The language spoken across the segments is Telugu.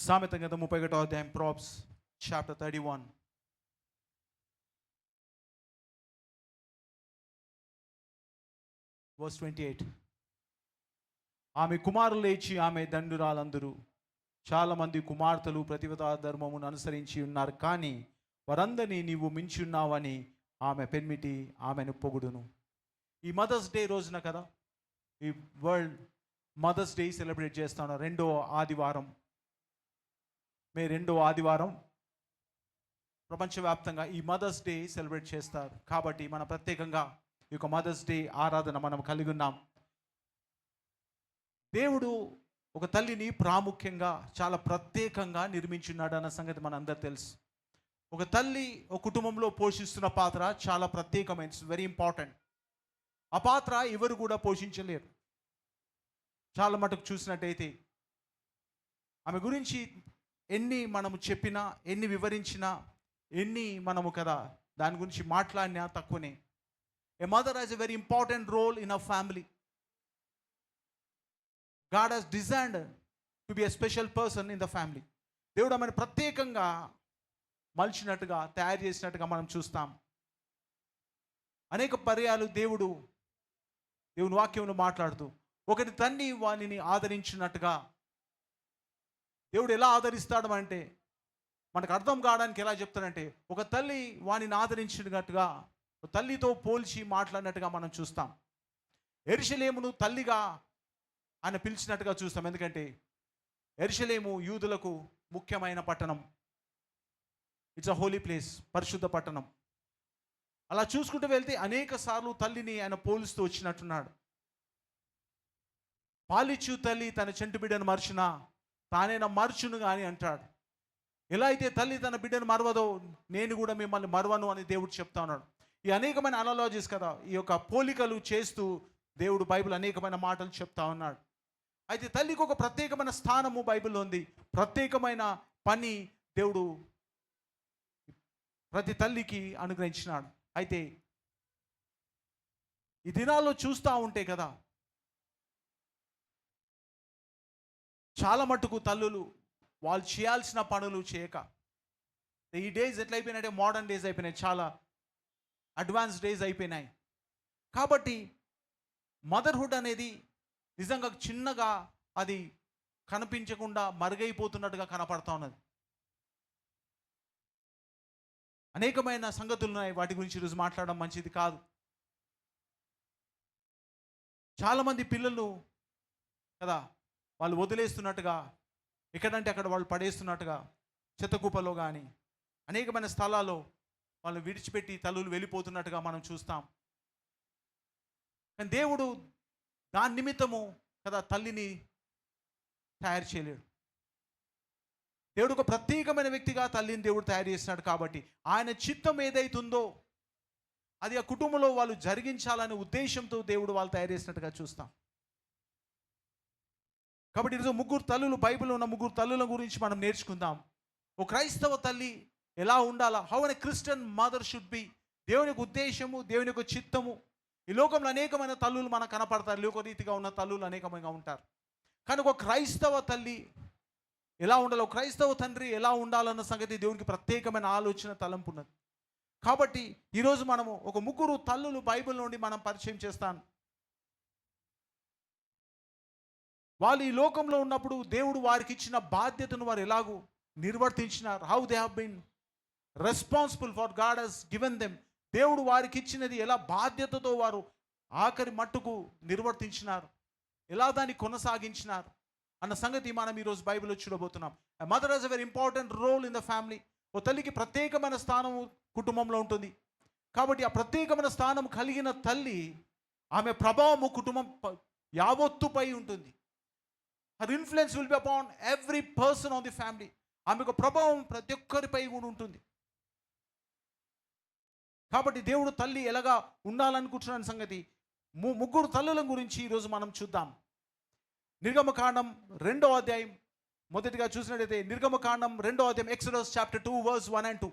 సామెత గ్రంథం 31వ అధ్యాయం, ప్రాబ్స్ చాప్టర్ 31 వర్స్ 28. ఆమె కుమారులు లేచి ఆమె దండురాలందరూ, చాలామంది కుమార్తెలు ప్రతిపదా ధర్మమును అనుసరించి ఉన్నారు, కానీ వారందరినీ నీవు మించి ఉన్నావని ఆమె పెన్మిటి ఆమెను పొగుడును. ఈ మదర్స్ డే రోజున కదా ఈ వరల్డ్ మదర్స్ డే సెలబ్రేట్ చేస్తాను. రెండో ఆదివారం, మే 2వ ఆదివారం ప్రపంచవ్యాప్తంగా ఈ మదర్స్ డే సెలబ్రేట్ చేస్తారు. కాబట్టి మన ప్రత్యేకంగా ఈ యొక్క మదర్స్ డే ఆరాధన మనం కలిగి ఉన్నాం. దేవుడు ఒక తల్లిని ప్రాముఖ్యంగా చాలా ప్రత్యేకంగా నిర్మించున్నాడు అన్న సంగతి మన అందరు తెలుసు. ఒక తల్లి ఒక కుటుంబంలో పోషిస్తున్న పాత్ర చాలా ప్రత్యేకమైన, ఇట్స్ వెరీ ఇంపార్టెంట్. ఆ పాత్ర ఎవరు కూడా పోషించలేరు. చాలా మటుకు చూసినట్టయితే ఆమె గురించి ఎన్ని మనము చెప్పినా, ఎన్ని వివరించినా, ఎన్ని మనము కదా దాని గురించి మాట్లాడినా తక్కువనే. A mother has a very important role in a family. God has designed to be a special person in the family. దేవుడు ఆమెను ప్రత్యేకంగా మలిచినట్టుగా, తయారు చేసినట్టుగా మనం చూస్తాం. అనేక పర్యాలు దేవుని వాక్యంలో మాట్లాడుతూ ఒకరి తండ్రి వానిని ఆదరించినట్టుగా, దేవుడు ఎలా ఆదరిస్తాడు అంటే మనకు అర్థం కావడానికి ఎలా చెప్తాడంటే, ఒక తల్లి వానిని ఆదరించినట్టుగా, తల్లితో పోల్చి మాట్లాడినట్టుగా మనం చూస్తాం. యెరూషలేమును తల్లిగా ఆయన పిలిచినట్టుగా చూస్తాం. ఎందుకంటే యెరూషలేము యూదులకు ముఖ్యమైన పట్టణం. ఇట్స్ అ హోలీ ప్లేస్, పరిశుద్ధ పట్టణం. అలా చూసుకుంటూ వెళ్తే అనేక సార్లు తల్లిని ఆయన పోలుస్తూ వచ్చినట్టున్నాడు. పాలిచ్చు తల్లి తన చెంటు బిడ్డను మర్చినా తానైనా మర్చును అని అంటాడు. ఎలా అయితే తల్లి తన బిడ్డను మరవదో నేను కూడా మిమ్మల్ని మరవను అని దేవుడు చెప్తా ఉన్నాడు. ఈ అనేకమైన అనాలజీస్ కదా, ఈ యొక్క పోలికలు చేస్తూ దేవుడు బైబిల్ అనేకమైన మాటలు చెప్తా ఉన్నాడు. అయితే తల్లికి ఒక ప్రత్యేకమైన స్థానము బైబిల్లో ఉంది. ప్రత్యేకమైన పని దేవుడు ప్రతి తల్లికి అనుగ్రహించినాడు. అయితే ఈ దినాల్లో చూస్తూ ఉంటే కదా, చాలా మట్టుకు తల్లులు వాళ్ళు చేయాల్సిన పనులు చేయక, ఈ డేస్ ఎట్లయిపోయినాయంటే మోడర్న్ డేస్ అయిపోయినాయి, చాలా అడ్వాన్స్ డేస్ అయిపోయినాయి. కాబట్టి మదర్హుడ్ అనేది నిజంగా చిన్నగా అది కనిపించకుండా మరుగైపోతున్నట్టుగా కనపడతా ఉన్నది. అనేకమైన సంగతులు ఉన్నాయి, వాటి గురించి ఈరోజు మాట్లాడడం మంచిది కాదు. చాలామంది పిల్లలు కదా వాళ్ళు వదిలేస్తున్నట్టుగా, ఎక్కడంటే అక్కడ వాళ్ళు పడేస్తున్నట్టుగా, చెత్తకుప్పలో కానీ అనేకమైన స్థలాల్లో వాళ్ళు విడిచిపెట్టి తల్లులు వెళ్ళిపోతున్నట్టుగా మనం చూస్తాం. కానీ దేవుడు దాని నిమిత్తము కదా తల్లిని తయారు చేయలేడు. దేవుడు ఒక ప్రత్యేకమైన వ్యక్తిగా తల్లిని దేవుడు తయారు చేసినాడు. కాబట్టి ఆయన చిత్తం ఏదైతుందో అది ఆ కుటుంబంలో వాళ్ళు జరిగించాలనే ఉద్దేశంతో దేవుడు వాళ్ళు తయారు చేసినట్టుగా చూస్తాం. కాబట్టి ఈరోజు ముగ్గురు తల్లులు, బైబిల్లో ఉన్న ముగ్గురు తల్లుల గురించి మనం నేర్చుకుందాం. ఒక క్రైస్తవ తల్లి ఎలా ఉండాలా, how a Christian mother should be. దేవుని యొక్క ఉద్దేశము, దేవుని యొక్క చిత్తము. ఈ లోకంలో అనేకమైన తల్లులు మనకు కనపడతారు, లోకరీతిగా ఉన్న తల్లులు అనేకమంగా ఉంటారు. కానీ ఒక క్రైస్తవ తల్లి ఎలా ఉండాలి, ఒక క్రైస్తవ తండ్రి ఎలా ఉండాలన్న సంగతి దేవునికి ప్రత్యేకమైన ఆలోచన, తలంపు ఉన్నది. కాబట్టి ఈరోజు మనము ఒక ముగ్గురు తల్లులు బైబిల్ నుండి మనం పరిచయం చేస్తాను. వాళ్ళు ఈ లోకంలో ఉన్నప్పుడు దేవుడు వారికి ఇచ్చిన బాధ్యతను వారు ఎలాగూ నిర్వర్తించినారు, how they have been responsible for God has given them. దేవుడు వారికి ఇచ్చినది ఎలా బాధ్యతతో వారు ఆఖరి మట్టుకు నిర్వర్తించినారు, ఎలా దాన్ని కొనసాగించినారు అన్న సంగతి మనం ఈరోజు బైబిల్లో చూడబోతున్నాం. Mother has a very important role in the family. ఓ తల్లికి ప్రత్యేకమైన స్థానము కుటుంబంలో ఉంటుంది. కాబట్టి ఆ ప్రత్యేకమైన స్థానం కలిగిన తల్లి, ఆమె ప్రభావము కుటుంబం యావత్తుపై ఉంటుంది. Her influence will be upon every person on the family. ఆమె యొక్క ప్రభావం ప్రతి ఒక్కరిపై కూడా ఉంటుంది. కాబట్టి దేవుడు తల్లి ఎలాగా ఉండాలనుకుంటున్న సంగతి ముగ్గురు తల్లుల గురించి ఈరోజు మనం చూద్దాం. నిర్గమకాండం 2వ అధ్యాయం మొదటిగా చూసినట్లయితే, నిర్గమకాండం 2వ అధ్యాయం, ఎక్సోడస్ చాప్టర్ 2 వర్స్ 1 and 2.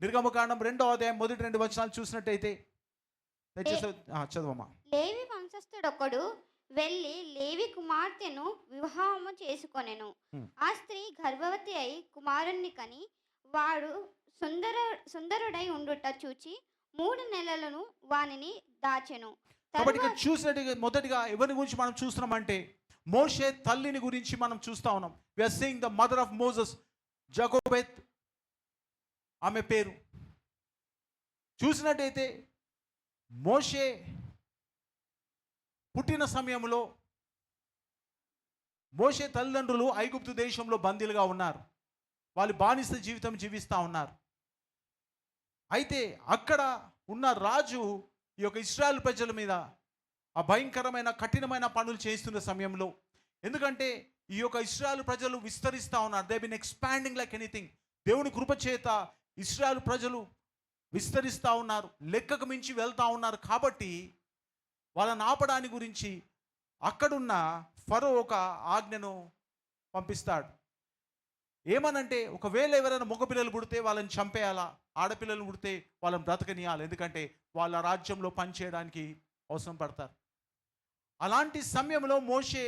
నిర్గమకాండం 2వ అధ్యాయం మొదటి 2 వచనాలు చూసినట్టయితే దయచేసి చదవమ్మా. లేవి వంశస్థుడొకడు వెళ్ళి లేవి కుమార్తెను వివాహము చేసుకొనెను. ఆ స్త్రీ గర్భవతి అయి కుమారుణ్ణి కని వాడు సుందరుడై ఉండుట చూచి 3 నెలలను వానిని దాచెను. కాబట్టి ఇక్కడ చూసినట్టుగా మొదటిగా ఎవరి గురించి మనం చూస్తున్నామంటే మోషే తల్లిని గురించి మనం చూస్తా ఉన్నాం. We are seeing the mother of Moses, Jochebed ఆమె పేరు. చూసినట్టయితే మోషే పుట్టిన సమయంలో మోషే తల్లిదండ్రులు ఐగుప్తు దేశంలో బందీలుగా ఉన్నారు. వాళ్ళు బానిస జీవితం జీవిస్తూ ఉన్నారు. అయితే అక్కడ ఉన్న రాజు ఈ యొక్క ఇశ్రాయేల్ ప్రజల మీద ఆ భయంకరమైన కఠినమైన పనులు చేస్తున్న సమయంలో, ఎందుకంటే ఈ యొక్క ఇశ్రాయేల్ ప్రజలు విస్తరిస్తూ ఉన్నారు. They bin expanding like anything. దేవుని కృప చేత ఇశ్రాయేల్ ప్రజలు విస్తరిస్తూ ఉన్నారు, లెక్కకు మించి వెళ్తూ ఉన్నారు. కాబట్టి వాళ్ళని ఆపడానికి గురించి అక్కడున్న ఫరో ఒక ఆజ్ఞను పంపిస్తాడు. ఏమనంటే ఒకవేళ ఎవరైనా మగపిల్లలు పుడితే వాళ్ళని చంపేయాలా, ఆడపిల్లలు పుడితే వాళ్ళని బ్రతకనియాలి, ఎందుకంటే వాళ్ళ రాజ్యంలో పనిచేయడానికి అవసరం పడతారు. అలాంటి సమయంలో మోషే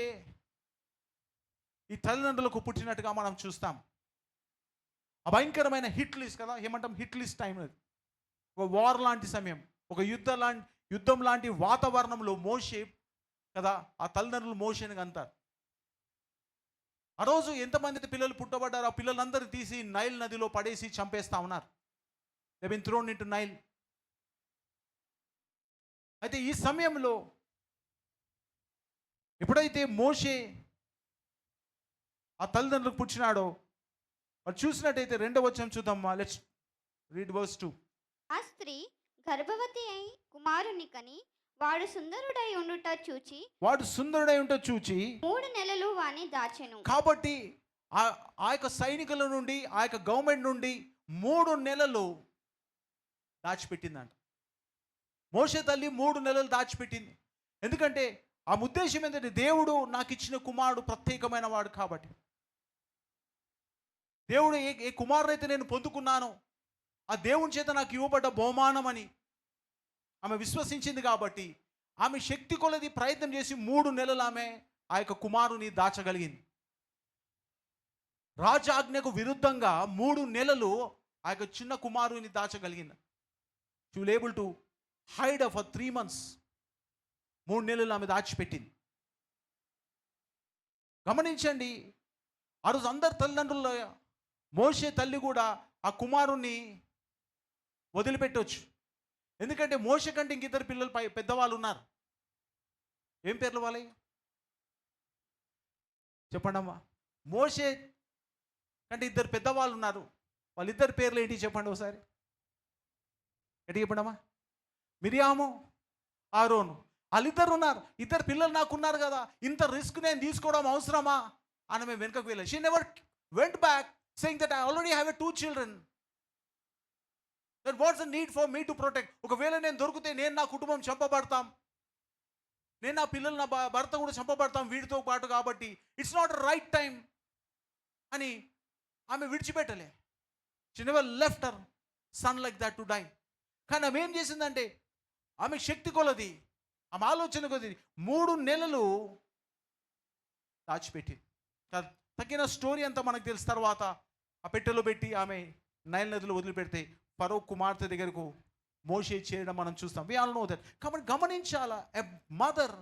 ఈ తల్లిదండ్రులకు పుట్టినట్టుగా మనం చూస్తాం. ఆ భయంకరమైన హిట్ లిస్ట్ కదా, ఏమంటాం హిట్ లిస్ట్ టైం. అది ఒక వార్ లాంటి సమయం, ఒక యుద్ధం లాంటి వాతావరణంలో మోషే కదా ఆ తల్లిదండ్రులు మోషేని అంటారు. ఆ రోజు ఎంతమంది పిల్లలు పుట్టబడ్డారు, ఆ పిల్లలందరూ తీసి నైల్ నదిలో పడేసి చంపేస్తా ఉన్నారు. They been thrown into Nile. అయితే ఈ సమయంలో ఎప్పుడైతే మోషే ఆ తల్లిదండ్రులకు పుట్టినాడో వాళ్ళు చూసినట్టయితే 2వ వచనం చూద్దాం. Let's read verse 2. ఆ స్త్రీ గర్భవతి అయి కుమారుని కని వాడు సుందరుడై ఉండుట చూచి 3 నెలలు వాని దాచెను. కాబట్టి ఆ యొక్క సైనికుల నుండి ఆ యొక్క గవర్నమెంట్ నుండి 3 నెలలు దాచిపెట్టిందంట. మోషే తల్లి 3 నెలలు దాచిపెట్టింది. ఎందుకంటే ఆ ఉద్దేశం ఏంటంటే దేవుడు నాకు ఇచ్చిన కుమారుడు ప్రత్యేకమైన వాడు కాబట్టి, దేవుడు ఏ కుమారుడైతే నేను పొందుకున్నానో ఆ దేవుని చేత నాకు ఇవ్వబడ్డ బహుమానం అని ఆమె విశ్వసించింది. కాబట్టి ఆమె శక్తి కొలది ప్రయత్నం చేసి 3 నెలలు ఆమె ఆ యొక్క కుమారుని దాచగలిగింది. రాజాజ్ఞకు విరుద్ధంగా 3 నెలలు ఆ యొక్క చిన్న కుమారుని దాచగలిగింది. She will able to hide for 3 months. 3 నెలలు ఆమె దాచిపెట్టింది. గమనించండి, ఆ రోజు అందరు తల్లిదండ్రుల మోషే తల్లి కూడా ఆ కుమారుణ్ణి వదిలిపెట్టవచ్చు. ఎందుకంటే మోషే కంటే ఇంక 2 పిల్లలు పెద్దవాళ్ళు ఉన్నారు. ఏం పేర్లు వాళ్ళవి చెప్పండి అమ్మా. మోషే కంటే 2 పెద్దవాళ్ళు ఉన్నారు. వాళ్ళిద్దరి పేర్లు ఏంటి చెప్పండి ఒకసారి. ఎటు చెప్పండి అమ్మా. మిరియాము, ఆరోను. వాళ్ళిద్దరు ఉన్నారు. 2 పిల్లలు నాకున్నారు కదా, ఇంత రిస్క్ నేను తీసుకోవడం అవసరమా అని మేము వెనుకకు వెళ్ళాం. She never went back saying that I already have 2 children. Then what's the need for me to protect? ఒకవేళ నేను దొరికితే నేను నా కుటుంబం చంపబడతాం, నేను నా పిల్లలు నా భర్త కూడా చంపబడతాం వీడితో పాటు, కాబట్టి ఇట్స్ నాట్ రైట్ టైం అని ఆమె విడిచిపెట్టలే. She never left her son like that to die. కానీ ఆమె ఏం చేసిందంటే ఆమె శక్తి కొలది, ఆమె ఆలోచన కొలది 3 నెలలు దాచిపెట్టింది. తగిన స్టోరీ అంతా మనకు తెలిసిన తర్వాత ఆ పెట్టెలో పెట్టి ఆమె నైల్ నదిలో వదిలిపెడితే ఫరో కుమార్తె దగ్గరకు మోషే చేయడం మనం చూస్తాం. We all know that. కాబట్టి గమనించాలా, a mother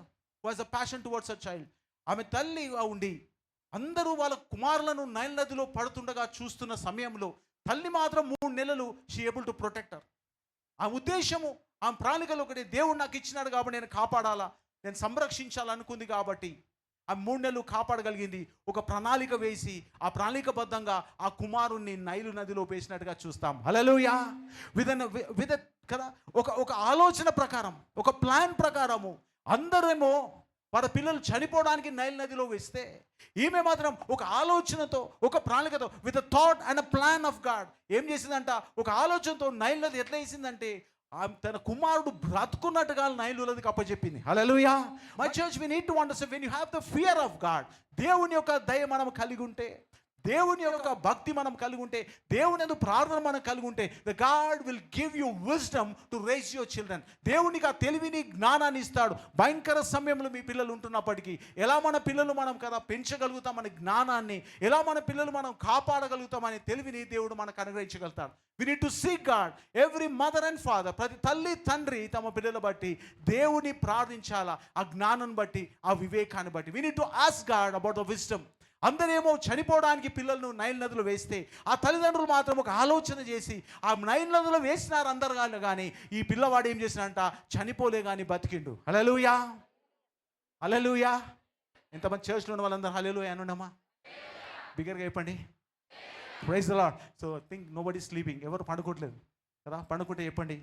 was a passion towards a child. ఆమె తల్లిగా ఉండి అందరూ వాళ్ళ కుమారులను నైల్ నదిలో పడుతుండగా చూస్తున్న సమయంలో తల్లి మాత్రం 3 నెలలు షీ ఏబుల్ టు ప్రొటెక్టర్. ఆ ఉద్దేశము ఆమె ప్రణాళికలో ఒకటి, దేవుడు నాకు ఇచ్చినాడు కాబట్టి నేను కాపాడాలా, నేను సంరక్షించాలనుకుంది. కాబట్టి ఆ 3 నెలలు కాపాడగలిగింది. ఒక ప్రణాళిక వేసి ఆ ప్రణాళికబద్ధంగా ఆ కుమారుణ్ణి నైలు నదిలో వేసినట్టుగా చూస్తాం. హల్లెలూయా. విత్ కదా ఒక ఆలోచన ప్రకారం, ఒక ప్లాన్ ప్రకారము అందరేమో వాళ్ళ పిల్లలు చనిపోవడానికి నైల్ నదిలో వేస్తే ఈమె మాత్రం ఒక ఆలోచనతో, ఒక ప్రణాళికతో, with a thought and a plan of God ఏం చేసిందంట, ఒక ఆలోచనతో నైల్ నది ఎట్లా వేసిందంటే తన కుమారుడు బ్రతుకున్నట్టుగా నైలు నదికి అప్పచెప్పింది. Hallelujah. My church, we need to understand when you have the fear of God, దేవుని యొక్క దయ మనం కలిగి ఉంటే, దేవుని యొక్క భక్తి మనం కలిగి ఉంటే, దేవుని యందు ప్రార్థన మనం కలిగి ఉంటే, the God will give you wisdom to raise your children. దేవునికి ఆ తెలివిని, జ్ఞానాన్ని ఇస్తాడు. భయంకర సమయంలో మీ పిల్లలు ఉంటున్నప్పటికీ ఎలా మన పిల్లలు మనం కదా పెంచగలుగుతామనే జ్ఞానాన్ని, ఎలా మన పిల్లలు మనం కాపాడగలుగుతామనే తెలివిని దేవుడు మనకు అనుగ్రహించగలుగుతాడు. We need to seek God. Every mother and father, ప్రతి తల్లి తండ్రి తమ పిల్లలు బట్టి దేవుని ప్రార్థించాలా, ఆ జ్ఞానం బట్టి, ఆ వివేకాన్ని బట్టి. We need to ask God about the wisdom. అందరేమో చనిపోవడానికి పిల్లలను నైల్ నదిలో వేస్తే, ఆ తల్లిదండ్రులు మాత్రం ఒక ఆలోచన చేసి ఆ నైల్ నదిలో వేసినారు అందరు కానీ ఈ పిల్లవాడు ఏం చేసినంట, చనిపోలే కానీ బతికిండు. హల్లెలూయా, హల్లెలూయా. ఎంతమంది చర్చ్లో ఉన్న వాళ్ళందరూ హల్లెలూయా అనుండమ్మా, బిగ్గరగా చెప్పండి. Praise the Lord. So think nobody sleeping, ఎవరు పండుకోవట్లేదు కదా, పండుకుంటే చెప్పండి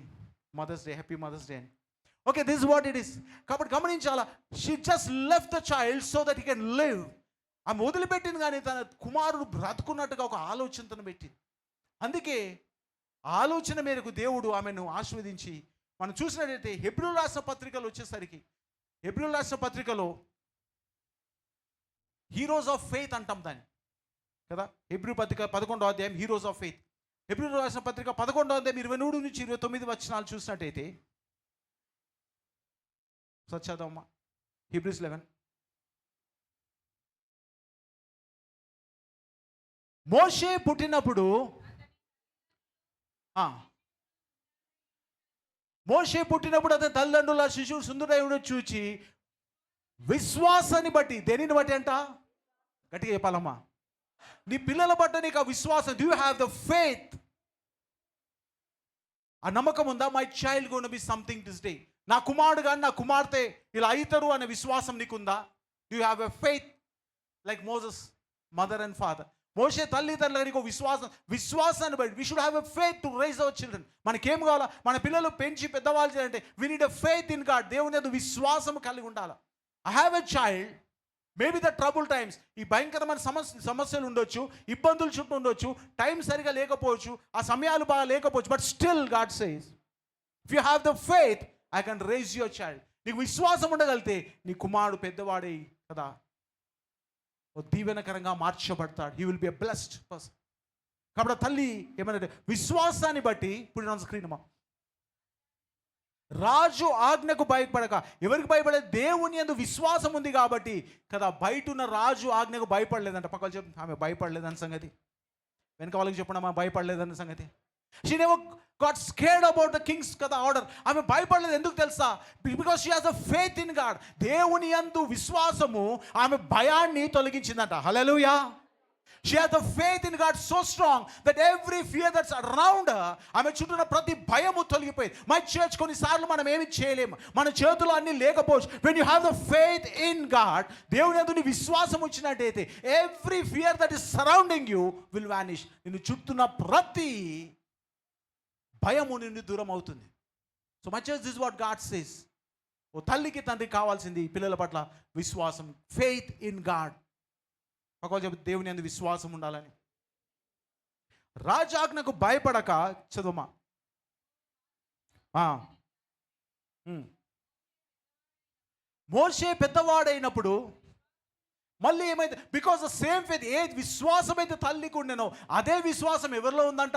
mother's day, happy mother's day అని. Okay, this what it is. కాబట్టి గమనించాలా, she just left the child so that he can live. ఆమె వదిలిపెట్టింది కానీ తన కుమారుడు బ్రతుకున్నట్టుగా ఒక ఆలోచనను పెట్టింది. అందుకే ఆలోచన మేరకు దేవుడు ఆమెను ఆశీర్వదించి, మనం చూసినట్టయితే హెబ్రీయుల రాసిన పత్రికలు వచ్చేసరికి, హెబ్రీయుల రాసిన పత్రికలో హీరోస్ ఆఫ్ ఫెయిత్ అంటాం దాన్ని కదా. హెబ్రీ పత్రిక 11వ అధ్యాయం హీరోస్ ఆఫ్ ఫెయిత్. హెబ్రీయుల రాసిన పత్రిక 11వ అధ్యాయం 23 నుంచి 29 వచనాలు చూసినట్టయితే, చదవమ్మా హీబ్రూస్ 11. మోషే పుట్టినప్పుడు అతని తల్లిదండ్రుల శిశువు సుందరుడు చూచి విశ్వాసాన్ని బట్టి, దేనిని బట్టి అంట, గట్టిగా చెప్పాలమ్మా, నీ పిల్లల బట్టి నీకు ఆ విశ్వాసం. Do you have the faith? ఆ నమ్మకం ఉందా? My child gonna be something this day. నా కుమారుడు కానీ నా కుమార్తె ఇలా అవుతారు అనే విశ్వాసం నీకుందా? Do you have a faith like Moses mother and father? మోషే తల్లిదండ్రులకు విశ్వాసాన్ని బట్టి we should have a faith to raise our children. మనకేం కావాలా? మన పిల్లలు పెంచి పెద్దవాళ్ళు చేయాలంటే we need a faith in God. దేవుని యందు విశ్వాసం కలిగి ఉండాలి. I have a child, maybe the trouble times, ఈ భయంకరమైన సమస్యలు ఉండొచ్చు, ఇబ్బందులు చుట్టూ ఉండొచ్చు, టైం సరిగా లేకపోవచ్చు, ఆ సమయాలు బాగా లేకపోవచ్చు, but still God says if you have the faith I can raise your child. నీకు విశ్వాసం ఉండగలిగితే నీ కుమారుడు పెద్దవాడే కదా దీవెనకరంగా మార్చబడతాడు. He will be a blessed person. కాబట్టి తల్లి ఏమన్నా విశ్వాసాన్ని బట్టి, ఇప్పుడు నా స్క్రీన్ అమ్మా, రాజు ఆజ్ఞకు భయపడక. ఎవరికి భయపడేది? దేవుని యందు విశ్వాసం ఉంది కాబట్టి కదా. బయట ఉన్న రాజు ఆజ్ఞకు భయపడలేదంట. పక్కన చెప్పు, ఆమె భయపడలేదని సంగతి. వెనక వాళ్ళకి చెప్పండి, ఆమె భయపడలేదన్న సంగతి. She never got scared about the Kings కదా ఆర్డర్. ఆమె భయపడలేదు. ఎందుకు తెలుసా? Because she has a faith in God. దేవుని యందు విశ్వాసము ఆమె భయాన్ని తొలగించిందంట. హల్లెలూయా. She has the faith in God so strong that every fear that's around her, ఆమె చుట్టూ ప్రతి భయము తొలగిపోయింది. మై చర్చ్, కొన్నిసార్లు మనం ఏమి చేయలేము, మన చేతులు అన్నీ లేకపోవచ్చు. when you have the faith in God, దేవుని యందు నీ విశ్వాసం వచ్చినట్టయితే every fear that is surrounding you will vanish. నిన్ను చుట్టూన్న ప్రతి భయము నుండి దూరం అవుతుంది. So my church, this what God says. ఓ తల్లికి తండ్రికి కావాల్సింది పిల్లల పట్ల విశ్వాసం, ఫెయిత్ ఇన్ గాడ్. ఒకవేళ చెప్పి దేవుని యందు విశ్వాసం ఉండాలని. రాజాజ్ఞకు భయపడక, చదువుమా. మోషే పెద్దవాడైనప్పుడు మళ్ళీ ఏమైతే, బికాస్ ద సేమ్ ఫెయిత్, ఏ విశ్వాసం అయితే తల్లికి ఉండేనో అదే విశ్వాసం ఎవరిలో ఉందంట?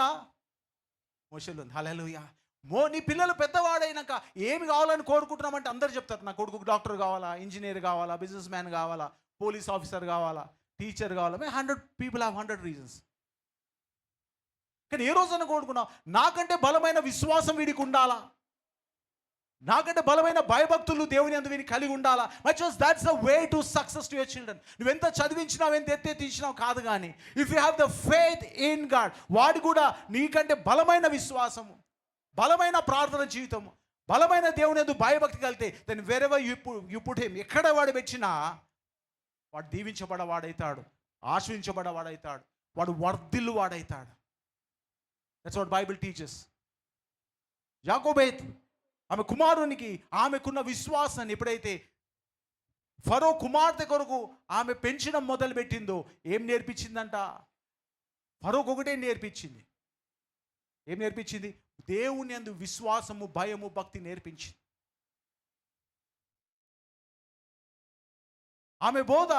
మోషేలో ఉంది. హల్లెలూయా. నీ పిల్లలు పెద్దవాడైనాక ఏమి కావాలని కోరుకుంటున్నామంటే అందరు చెప్తారు, నా కొడుకు డాక్టర్ కావాలా, ఇంజనీర్ కావాలా, బిజినెస్ మ్యాన్ కావాలా, పోలీస్ ఆఫీసర్ కావాలా, టీచర్ కావాలా. 100 people have 100 reasons. కానీ ఏ రోజున కోరుకున్నావు, నాకంటే బలమైన విశ్వాసం వీడికి ఉండాలా, నాకంటే బలమైన భయభక్తులు దేవుని యందు వీడికి కలిగి ఉండాలా. That's the way to success to your children. నువ్వెంత చదివించినావు, ఎంత ఎత్తేసినావు కాదు, కానీ if you have the faith in God, వాడు కూడా నీకంటే బలమైన విశ్వాసము, బలమైన ప్రార్థన జీవితము, బలమైన దేవుని యందు భయభక్తి కలిగితే then wherever you put him, ఎక్కడ వాడు పెట్టినా వాడు దీవించబడవాడైతాడు, ఆశ్రయించబడవాడైతాడు, వాడు వర్ధిల్లు వాడైతాడు. That's what Bible teachers. Jochebed ఆమె కుమారునికి ఆమెకున్న విశ్వాసాన్ని ఎప్పుడైతే ఫరో కుమార్తె కొరకు ఆమె పెంచడం మొదలుపెట్టిందో ఏం నేర్పించిందంట? ఫరోకు ఒకటే నేర్పించింది. ఏం నేర్పించింది? దేవుని యందు విశ్వాసము, భయము, భక్తి నేర్పించింది. ఆమె బోధ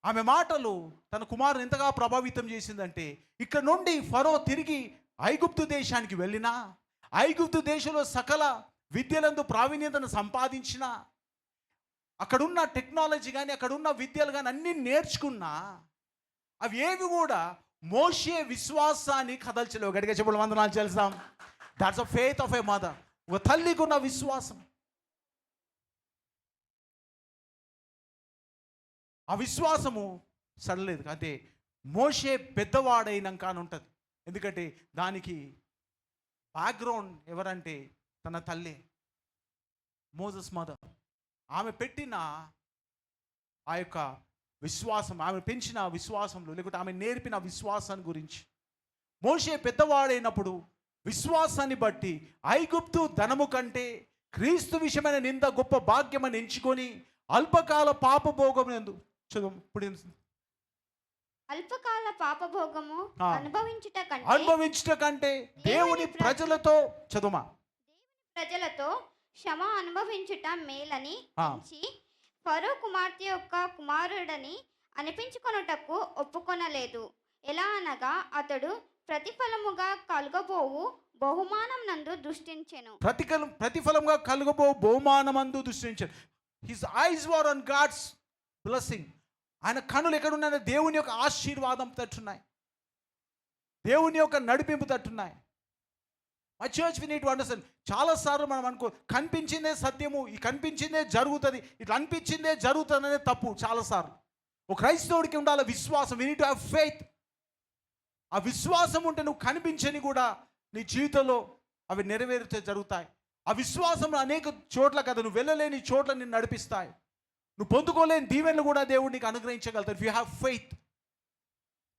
ఆమె మాటలు తన కుమారుని ఎంతగా ప్రభావితం చేసిందంటే, ఇక్కడ నుండి ఫరో తిరిగి ఐగుప్తు దేశానికి వెళ్ళినా, ఐగుప్తు దేశంలో సకల విద్యలందు ప్రావీణ్యతను సంపాదించిన, అక్కడున్న టెక్నాలజీ కానీ అక్కడున్న విద్యలు కానీ అన్నీ నేర్చుకున్నా, అవి ఏవి కూడా మోషే విశ్వాసాన్ని కదల్చలేవు. గట్టిగా చెప్పడం వందనాలు చేస్తాం. That's a faith of a mother. ఒక తల్లికి ఉన్న విశ్వాసం. ఆ విశ్వాసము సడలేదు. అంటే మోషే పెద్దవాడైనాక అని ఉంటుంది. ఎందుకంటే దానికి బ్యాక్గ్రౌండ్ ఎవరంటే తన తల్లి, మోజెస్ మదర్. ఆమె పెట్టిన ఆ యొక్క విశ్వాసం, ఆమె పెంచిన విశ్వాసంలో, లేకుంటే ఆమె నేర్పిన విశ్వాసాన్ని గురించి. మోషే పెద్దవాడైనప్పుడు విశ్వాసాన్ని బట్టి ఐగుప్తు ధనము కంటే క్రీస్తు విషయమైన నింద గొప్ప భాగ్యమని ఎంచుకొని అల్పకాల పాపభోగం ఎందు అల్పకాల పాపభోగము అనుభవించుట కంటే దేవుని ప్రజలతో చదుమా ప్రజలతో క్షమ అనుభవించుట మేలని ఎంచి ఫరో కుమార్తె యొక్క కుమారుడని అనిపించుకొనుటకు ఒప్పుకొనలేదు. ఎలా అనగా అతడు ప్రతిఫలముగా కలుగబోవు బహుమానం నందు దృష్టించెను. ప్రతిఫలముగా కలుగబోవు బహుమానమందు దృష్టించెను. His eyes were on God's blessing. ఆయన కనులు ఎక్కడున్నాయో దేవుని యొక్క ఆశీర్వాదం తట్టున్నాయి, దేవుని యొక్క నడిపింపు తట్టున్నాయి. My church we need to understand. చాలాసార్లు మనం అనుకో కనిపించిందే సత్యము, ఈ కనిపించిందే జరుగుతుంది, ఇట్లా అనిపించిందే జరుగుతుంది అనేది తప్పు. చాలాసార్లు ఒక క్రైస్తవుడికి ఉండాలి విశ్వాసం. We need to have faith. ఆ విశ్వాసం ఉంటే నువ్వు కనిపించని కూడా నీ జీవితంలో అవి నెరవేరితే జరుగుతాయి. ఆ విశ్వాసం అనేక చోట్ల కదా, నువ్వు వెళ్ళలేని చోట్ల నిన్ను నడిపిస్తాయి. నువ్వు పొందుకోలేని దీవెనలు కూడా దేవుడు నీకు అనుగ్రహించగలుగుతాడు. If you have faith.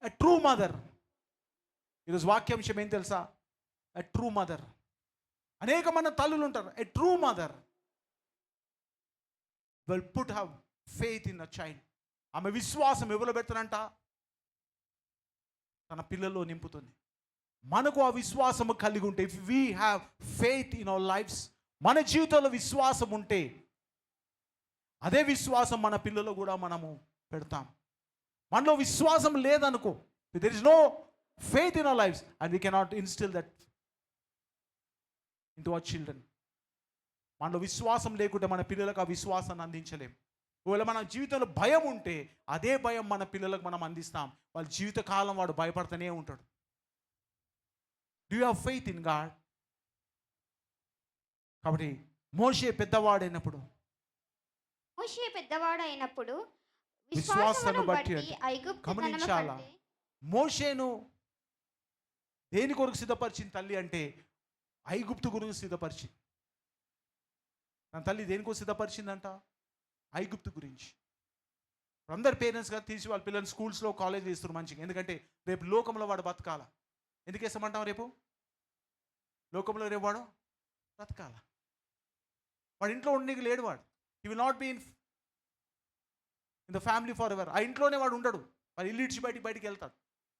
A true mother. ఈరోజు వాక్యాంశం ఏం తెలుసా? A true mother. అనేక మంది తల్లులు ఉంటారు. A true mother will put have faith in a child. ఆమె విశ్వాసం ఎవరు పెడతారంట? తన పిల్లల్లో నింపుతుంది. మనకు ఆ విశ్వాసము కలిగి ఉంటే, if we have faith in our lives, మన జీవితంలో విశ్వాసం ఉంటే అదే విశ్వాసం మన పిల్లలు కూడా మనము పెడతాం. మనలో విశ్వాసం లేదనుకో, there is no faith in our lives and we cannot instil that into our children. మనలో విశ్వాసం లేకుంటే మన పిల్లలకు ఆ విశ్వాసాన్ని అందించలేం. ఒకవేళ మన జీవితంలో భయం ఉంటే అదే భయం మన పిల్లలకు మనం అందిస్తాం. వాళ్ళ జీవితకాలం వాడు భయపడుతూనే ఉంటాడు. Do you have faith in God? కాబట్టి మోషే పెద్దవాడైనప్పుడు విశ్వాసాన్ని బట్టి గమనించాలా. మోషేను దేని కొరకు సిద్ధపరిచింది తల్లి అంటే ఐగుప్తు గురించి సిద్ధపరిచింది. తన తల్లి దేని కొరకు సిద్ధపరిచిందంట? ఐగుప్తు గురించి. అందరు పేరెంట్స్గా తీసి వాళ్ళ పిల్లల్ని స్కూల్స్లో కాలేజ్ వేస్తారు మంచిగా. ఎందుకంటే రేపు లోకంలో వాడు బతకాల. ఎందుకు వేస్తామంటాం? రేపు లోకంలో రేపు వాడు బతకాల. వాడు ఇంట్లో ఉండడానికి లేడు. వాడు he will not be in the family for ever. ఆ ఇంట్లోనే వాడు ఉండడు. వాడు ఇల్లు ఇచ్చి బయటికి వెళ్తాడు.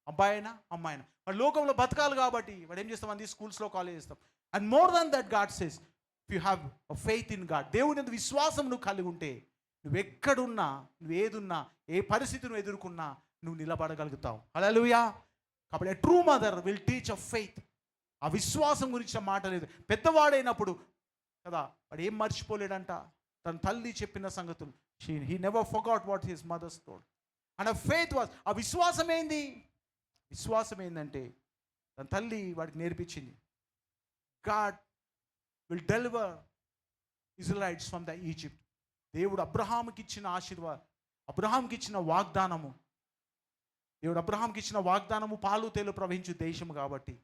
అబ్బాయి అయినా అమ్మాయి అయినా వాడు లోకంలో బతకాలి. కాబట్టి వాడు ఏం చేస్తాం? అది స్కూల్స్లో కాలేజ్ చేస్తాం. And more than that God says if you have a faith in God, దేవుని అందు విశ్వాసం నువ్వు కలిగి ఉంటే నువ్వు ఎక్కడున్నా, నువ్వు ఏదున్నా, ఏ పరిస్థితి నువ్వు ఎదుర్కొన్నా నువ్వు నిలబడగలుగుతావు. హల్లెలూయా. కాబట్టి true mother will teach a faith. ఆ విశ్వాసం గురించి మాట లేదు. పెద్దవాడైనప్పుడు కదా వాడు ఏం మర్చిపోలేడంట తన తల్లి చెప్పిన సంగతులు. He never forgot what his mothers told. And ఆ ఫెయిత్ వాజ్, ఆ విశ్వాసం ఏంది? విశ్వాసం ఏంటంటే తన తల్లి వాడికి నేర్పించింది. God will deliver Israel's from the Egypt. దేవుడు అబ్రహాముకి ఇచ్చిన ఆశీర్వాదం, అబ్రహాంకి ఇచ్చిన వాగ్దానము, దేవుడు అబ్రహాంకి ఇచ్చిన వాగ్దానము పాలు తేలు ప్రవహించు దేశము. కాబట్టి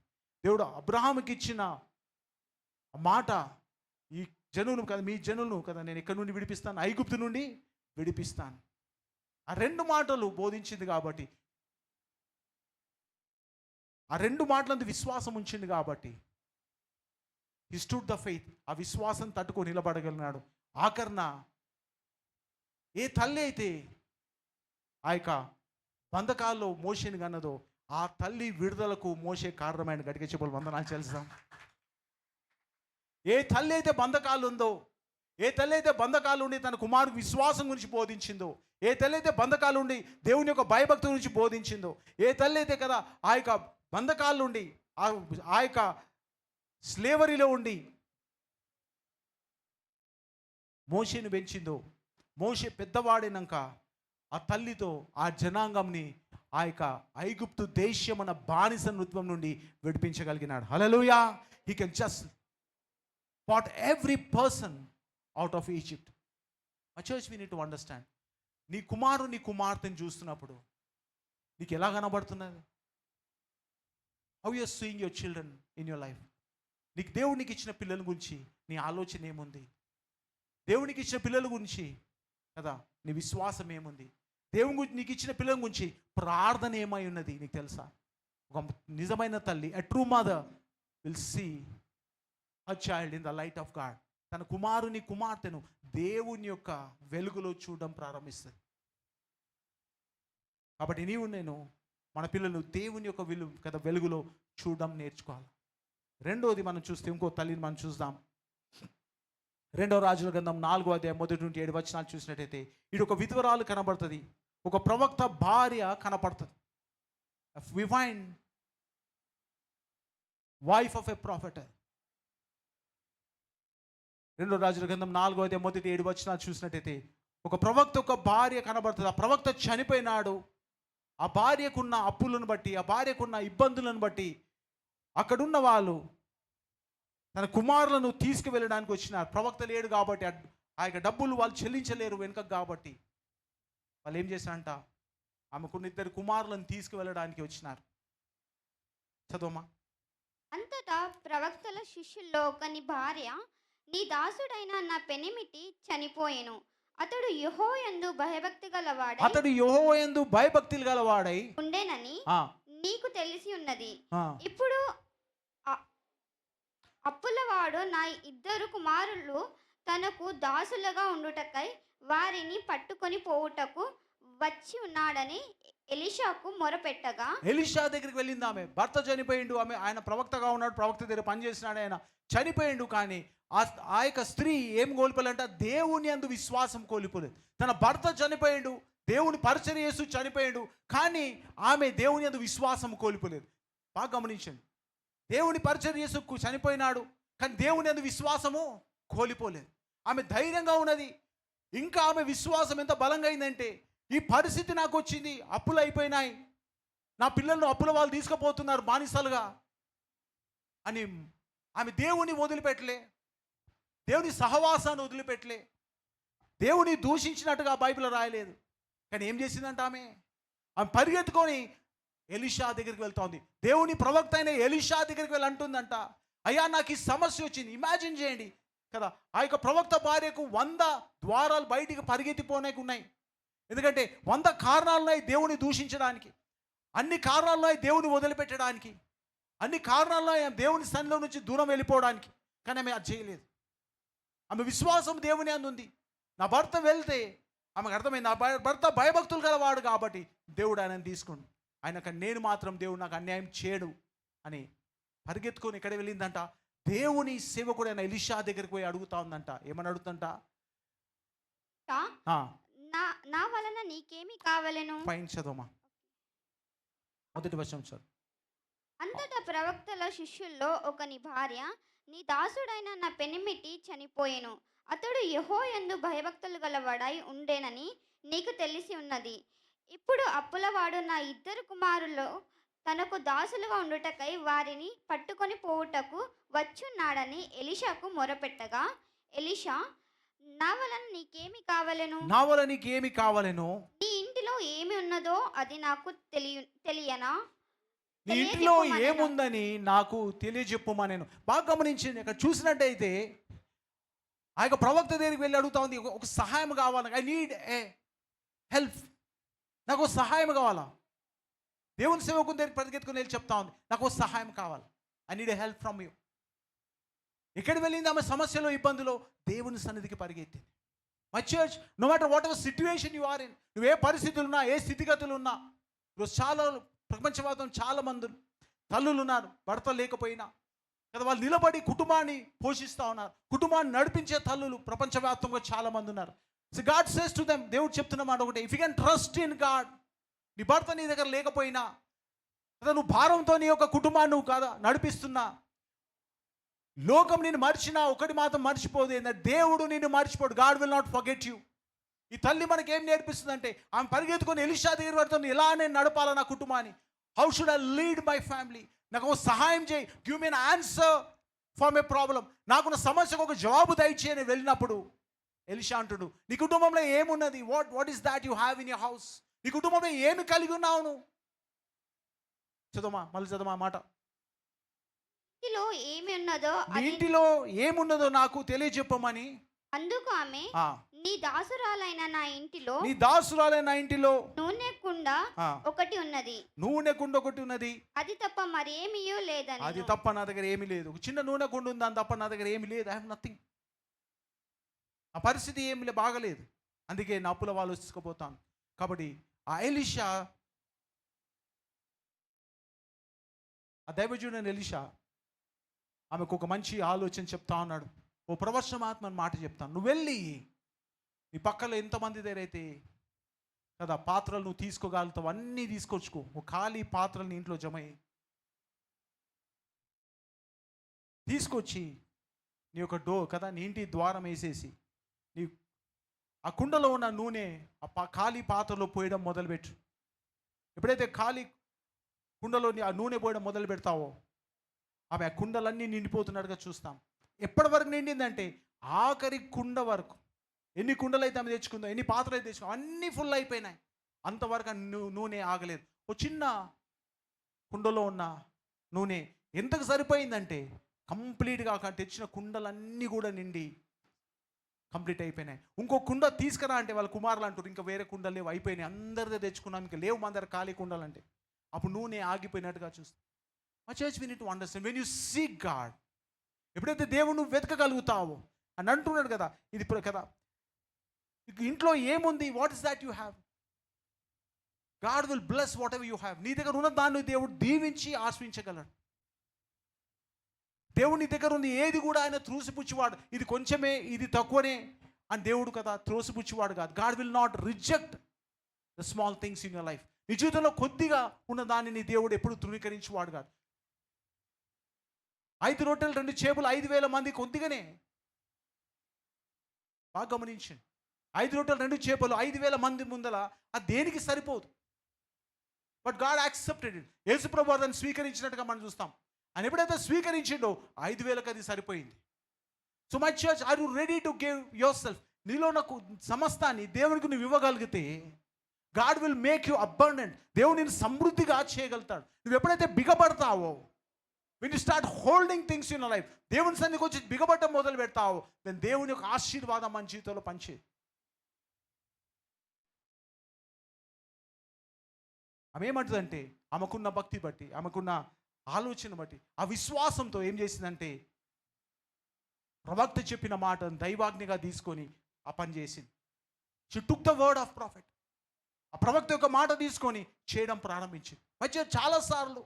దేవుడు అబ్రహాముకి ఇచ్చిన మాట, ఈ జనులను కదా, మీ జనులను కదా నేను ఎక్కడి నుండి విడిపిస్తాను? ఐగుప్తు నుండి విడిపిస్తాను. ఆ రెండు మాటలు బోధించింది కాబట్టి, ఆ రెండు మాటలందు విశ్వాసం ఉంచింది కాబట్టి హి స్టూడ్ ద ఫెయిత్. ఆ విశ్వాసం తట్టుకొని నిలబడగలిగినాడు. ఆఖరణ ఏ తల్లి అయితే ఆ యొక్క బంధకాల్లో మోషేని కన్నదో ఆ తల్లి విడుదలకు మోషే కారణమైన. గట్టిగా చెప్పాలి వందనాలు చేస్తాం. ఏ తల్లి అయితే బంధకాలు ఉందో, ఏ తల్లి అయితే బంధకాలు ఉండి తన కుమారుడికి విశ్వాసం గురించి బోధించిందో, ఏ తల్లి అయితే బంధకాలు ఉండి దేవుని యొక్క భయభక్తి గురించి బోధించిందో, ఏ తల్లి అయితే కదా ఆ యొక్క బంధకాలు ఉండి ఆ యొక్క స్లేవరీలో ఉండి మోషేను పెంచిందో, మోషే పెద్దవాడినాక ఆ తల్లితో ఆ జనాంగంని ఆ యొక్క ఐగుప్తు దేశమన బానిస నృత్వం నుండి విడిపించగలిగినాడు. Hallelujah. He can just put every person out of Egypt. My church we need to understand. నీ కుమారుడు నీ కుమార్తెను చూస్తున్నప్పుడు నీకు ఎలా కనబడుతున్నది? How you are seeing your children in your life? నీకు దేవునికి ఇచ్చిన పిల్లల గురించి నీ ఆలోచన ఏముంది? దేవునికి ఇచ్చిన పిల్లల గురించి కదా నీ విశ్వాసం ఏముంది? దేవుని గురించి నీకు ఇచ్చిన పిల్లల గురించి ప్రార్థన ఏమై ఉన్నది నీకు తెలుసా? ఒక నిజమైన తల్లి, a true mother will see her child in the light of God. తన కుమారుని కుమార్తెను దేవుని యొక్క వెలుగులో చూడడం ప్రారంభిస్తుంది. కాబట్టి నీవు నేను మన పిల్లలు దేవుని యొక్క వెలుగులో చూడడం నేర్చుకోవాలి. రెండోది మనం చూస్తే ఇంకో తల్లిని మనం చూద్దాం. 2వ రాజుల గ్రంథం 4వ అధ్యాయం 1-7 వచనాలు చూసినట్టయితే ఇది ఒక విధవరాలు కనబడుతుంది, ఒక ప్రవక్త భార్య కనపడుతుంది. We find wife of a prophet. 2వ రాజుల గ్రంథం 4వ అధ్యాయం 1-7 వచనాలు చూసినట్టయితే ఒక ప్రవక్త ఒక భార్య కనబడుతుంది. ఆ ప్రవక్త చనిపోయినాడు. ఆ భార్యకున్న అప్పులను బట్టి, ఆ భార్యకున్న ఇబ్బందులను బట్టి అక్కడున్న వాళ్ళు తన కుమారులను తీసుకువెళ్ళడానికి వచ్చినారు. ప్రవక్త లేడు కాబట్టి ఆ యొక్క డబ్బులు వాళ్ళు చెల్లించలేరు వెనుక కాబట్టి వాళ్ళు ఏం చేశారంట, ఆమెకున్న 2 కుమారులను తీసుకువెళ్ళడానికి వచ్చినారు. చదవమ్మా. అంతటా ప్రవక్తల శిష్యుల్లో ఒకని భార్య, నీ దాసుడైన నా పెనిమిటి చనిపోయెను, అతడు యెహోవాయందు భయభక్తులు గలవాడై ఉండేనని నీకు తెలిసి ఉన్నది. ఇప్పుడు అప్పులవాడు నా 2 కుమారులు తనకు దాసులుగా ఉండుటకై వారిని పట్టుకొని పోవుటకు వచ్చి ఉన్నాడని ఎలీషాకు మొరపెట్టగా, ఎలీషా దగ్గరికి వెళ్ళింది ఆమె. భర్త చనిపోయిండు, ఆయన ప్రవక్తగా ఉన్నాడు, ప్రవక్త దగ్గర పనిచేసినాడు, ఆయన చనిపోయిండు. కానీ ఆ యొక్క స్త్రీ ఏం కోల్పోలేంట? దేవుని అందు విశ్వాసం కోల్పోలేదు. తన భర్త చనిపోయిండు, దేవుని పరిచర్య చేస్తూ చనిపోయిండు, కానీ ఆమె దేవుని అందు విశ్వాసం కోల్పోలేదు. బాగా గమనించండి. దేవుని పరిచర్య చేస్తూ చనిపోయినాడు, కానీ దేవుని అందు విశ్వాసము కోల్పోలేదు. ఆమె ధైర్యంగా ఉన్నది. ఇంకా ఆమె విశ్వాసం ఎంత బలంగా అయిందంటే, ఈ పరిస్థితి నాకు వచ్చింది, అప్పులు అయిపోయినాయి, నా పిల్లలను అప్పుల వాళ్ళు తీసుకుపోతున్నారు బానిసలుగా అని ఆమె దేవుని వదిలిపెట్టలే, దేవుని సహవాసాన్ని వదిలిపెట్టలే, దేవుని దూషించినట్టుగా బైబిల్ రాయలేదు. కానీ ఏం చేసిందంట ఆమె పరిగెత్తుకొని ఎలీషా దగ్గరికి వెళ్తోంది. దేవుని ప్రవక్త అయిన ఎలీషా దగ్గరికి వెళ్ళి అంటుందంట, అయ్యా నాకు ఈ సమస్య వచ్చింది. ఇమాజిన్ చేయండి కదా, ఆ యొక్క ప్రవక్త భార్యకు 100 ద్వారాలు బయటికి పరిగెత్తిపోనేకి ఉన్నాయి. ఎందుకంటే 100 కారణాలు ఉన్నాయి దేవుని దూషించడానికి, అన్ని కారణాలు ఉన్నాయి దేవుని వదిలిపెట్టడానికి, అన్ని కారణాలు ఉన్నాయి దేవుని సన్నిధిలో నుంచి దూరం వెళ్ళిపోవడానికి. కానీ ఆమె అది చేయలేదు. ఆమె విశ్వాసం దేవుని అందు ఉంది. నా భర్త వెళ్తే ఆమెకు అర్థమైంది, నా భర్త భయభక్తులు గలవాడు కాబట్టి దేవుడు ఆయనను తీసుకోండి, ఆయనకు నేను మాత్రం దేవుడు నాకు అన్యాయం చేయడు అని పరిగెత్తుకొని ఎక్కడ వెళ్ళిందంట, దేవుని సేవకుడైన ఎలీషా దగ్గరికి పోయి అడుగుతా ఉందంట. ఏమని అడుగుతుందంట? నా వలన నీకేమి కావాలను? పైన చదవమా, మొదటి వచనం చదువు. అంతటా ప్రవక్తల శిష్యుల్లో ఒకని భార్య, నీ దాసుడైన నా పెనిమిటి చనిపోయెను, అతడు యెహోవాయందు భయభక్తులు గలవాడై ఉండేనని నీకు తెలిసి ఉన్నది. ఇప్పుడు అప్పులవాడు నా 2 కుమారులు తనకు దాసులుగా ఉండుటకై వారిని పట్టుకొని పోవుటకు వచ్చున్నాడని ఎలీషాకు మొరపెట్టగా, ఎలీషా, నా వలన నీకేమి కావాలను? నా వలన నీకేమి కావాలను? నీ ఇంటిలో ఏమి ఉన్నదో అది నాకు తెలియనా? నీ ఇంట్లో ఏముందని నాకు తెలియజెప్పుమా. నేను బాగా గమనించింది. ఇక్కడ చూసినట్టయితే ఆ యొక్క ప్రవక్త దగ్గరికి వెళ్ళి అడుగుతా ఉంది, ఒక సహాయం కావాలి, ఐ నీడ్ ఏ హెల్ప్, నాకు ఒక సహాయం కావాలా. దేవుని సేవకుని దగ్గరికి పరిగెత్తుకుని వెళ్ళి చెప్తా ఉంది, నాకు ఒక సహాయం కావాలి, I need a help from you. ఎక్కడ వెళ్ళింది ఆమె? సమస్యలో, ఇబ్బందులో దేవుని సన్నిధికి పరిగెత్తింది. My church, no matter whatever situation you are in, నువ్వు ఏ పరిస్థితులు ఉన్నా, ఏ స్థితిగతులు ఉన్నా, ఈరోజు చాలా ప్రపంచవాదం చాలా మంది తల్లులు ఉన్నారు, భర్త లేకపోయినా కదా, వాళ్ళు నిలబడి కుటుంబాన్ని పోషిస్తూ ఉన్నారు. కుటుంబాన్ని నడిపించే తల్లులు ప్రపంచవ్యాప్తంగా చాలా మంది ఉన్నారు. So God says to them, దేవుడు చెప్తున్న మాట ఒకటి, if you can trust in God. నీ భర్త నీ దగ్గర లేకపోయినా, కదా నువ్వు భారంతో నీ యొక్క కుటుంబాన్ని నువ్వు కాదా నడిపిస్తున్నా, లోకం నిన్ను మర్చినా ఒకటి మాత్రం మర్చిపోదు, ఏంటంటే దేవుడు నిన్ను మర్చిపోడు. God will not forget you. ఈ తల్లి మనకి ఏం నేర్పిస్తుందంటే, ఆమె పరిగెత్తుకొని ఎలీషా దగ్గర పడుతుంది, ఎలా నేను నడపాలా నా కుటుంబాన్ని, how should I lead my family, నాకు ఒక సహాయం చేయి, give me an answer for my problem, నాకున్న సమస్యకు ఒక జవాబు దయచేయి అని వెళ్ళినప్పుడు ఎలీషా అంటుడు, నీ కుటుంబంలో ఏమున్నది, what is that you have in your house, నీ కుటుంబంలో ఏమి కలిగి ఉన్నావు నువ్వు. చదవమా, మళ్ళీ చదవమా మాట. ఇంటిలో ఏమి ఉన్నదో నీ ఇంటిలో ఏమున్నదో నాకు తెలియజెప్పమని. అందుకు ఆమె, నీ దాసురాలైన నా ఇంటిలో, నీ దాసురాలైన నా ఇంటిలో నూనె కుండ ఒకటి ఉన్నది, నూనె కుండ ఒకటి ఉన్నది, అది తప్ప మరేమీ లేదని. అది తప్ప నా దగ్గర ఏమీ లేదు. ఒక చిన్న నూనె కుండ ఉంది, దాని తప్ప నా దగ్గర ఏమీ లేదు. I have nothing. ఆ పరిస్థితి ఏమి బాగలేదు, అందుకే నా అప్పుల వాళ్ళు తీసుకుపోతాను. కాబట్టి ఆ ఎలీషా, ఆ దైవజనుడైన ఎలీషా ఆమెకు ఒక మంచి ఆలోచన చెప్తా ఉన్నాడు. ఓ ప్రవచనాత్మ మాట చెప్తాను, నువ్వు వెళ్ళి నీ పక్కలో ఎంతమంది దగ్గర అయితే కదా పాత్రలు నువ్వు తీసుకోగలుగుతావు అన్నీ తీసుకొచ్చుకో. ఓ ఖాళీ పాత్రలు నీ ఇంట్లో జమ తీసుకొచ్చి నీ యొక్క కదా నీ ఇంటి ద్వారం వేసేసి నీ ఆ కుండలో ఉన్న నూనె ఆ ఖాళీ పాత్రలో పోయడం మొదలుపెట్టు. ఎప్పుడైతే ఖాళీ కుండలో ఆ నూనె పోయడం మొదలు పెడతావో, ఆమె ఆ కుండలన్నీ నిండిపోతున్నట్టుగా చూస్తాం. ఎప్పటి వరకు నిండిందంటే ఆఖరి కుండ వరకు. ఎన్ని కుండలు అయితే ఆమె తెచ్చుకుందో, ఎన్ని పాత్రలు అయితే తెచ్చుకుందో అన్నీ ఫుల్ అయిపోయినాయి. అంతవరకు నూనె ఆగలేదు. ఓ చిన్న కుండలో ఉన్న నూనె ఎంతకు సరిపోయిందంటే కంప్లీట్గా అక్కడ తెచ్చిన కుండలన్నీ కూడా నిండి కంప్లీట్ అయిపోయినాయి. ఇంకో కుండ తీసుకురా అంటే వాళ్ళ కుమారులు అంటారు, ఇంకా వేరే కుండలు లేవు, అయిపోయినాయి, అందరిదే తెచ్చుకున్నాం, ఇంకా లేవు మన దగ్గర ఖాళీ కుండలు అంటే. అప్పుడు నూనె ఆగిపోయినట్టుగా చూస్తాం. మా church we need to understand, when you seek God, ఎప్పుడైతే దేవుడు నువ్వు వెతకగలుగుతావో అని అంటున్నాడు కదా, ఇది కదా ఇంట్లో ఏముంది, what is that you have, God will bless what ever you have. నీ దగ్గర ఉన్న దాన్ని దేవుడు దీవించి ఆశ్రయించగలడు. దేవుడు నీ దగ్గర ఉంది ఏది కూడా ఆయన త్రోసిపుచ్చివాడు, ఇది కొంచెమే ఇది తక్కువనే అని దేవుడు కదా త్రోసిపుచ్చివాడు కాదు. God will not reject the small things in your life. నీ జీవితంలో కొద్దిగా ఉన్న దాన్ని నీ దేవుడు ఎప్పుడు తృణీకరించేవాడు కాదు. 5 రొట్టెలు 2 చేపలు 5,000 మంది కొద్దిగానే, బాగా గమనించండి. 5 రొట్టెలు 2 చేపలు 5,000 మంది ముందల అది దేనికి సరిపోదు. But God accepted it. యేసుప్రభువు దాన్ని స్వీకరించినట్టుగా మనం చూస్తాం. అని ఎప్పుడైతే స్వీకరించిండో 5,000కి అది సరిపోయింది. So my church, are you ready to give yourself? నీలో నాకు సమస్తాన్ని దేవునికి నువ్వు ఇవ్వగలిగితే God will make you abundant. దేవుడు నేను సమృద్ధిగా చేయగలుగుతాడు. నువ్వు ఎప్పుడైతే బిగపడతావో, when you start holding things in your life, దేవుని సన్నిధికి వచ్చి బిగబట్టం మొదలు పెడతావు, then దేవుని యొక్క ఆశీర్వాదం మన జీవితంలో పంచేది. ఆమె ఏమంటుందంటే ఆమెకున్న భక్తి బట్టి, ఆమెకున్న ఆలోచన బట్టి, ఆ విశ్వాసంతో ఏం చేసిందంటే ప్రవక్త చెప్పిన మాటను దైవాజ్ఞగా తీసుకొని ఆ పని చేసింది. She took the word of profit. ఆ ప్రవక్త యొక్క మాట తీసుకొని చేయడం ప్రారంభించింది. మంచిగా చాలాసార్లు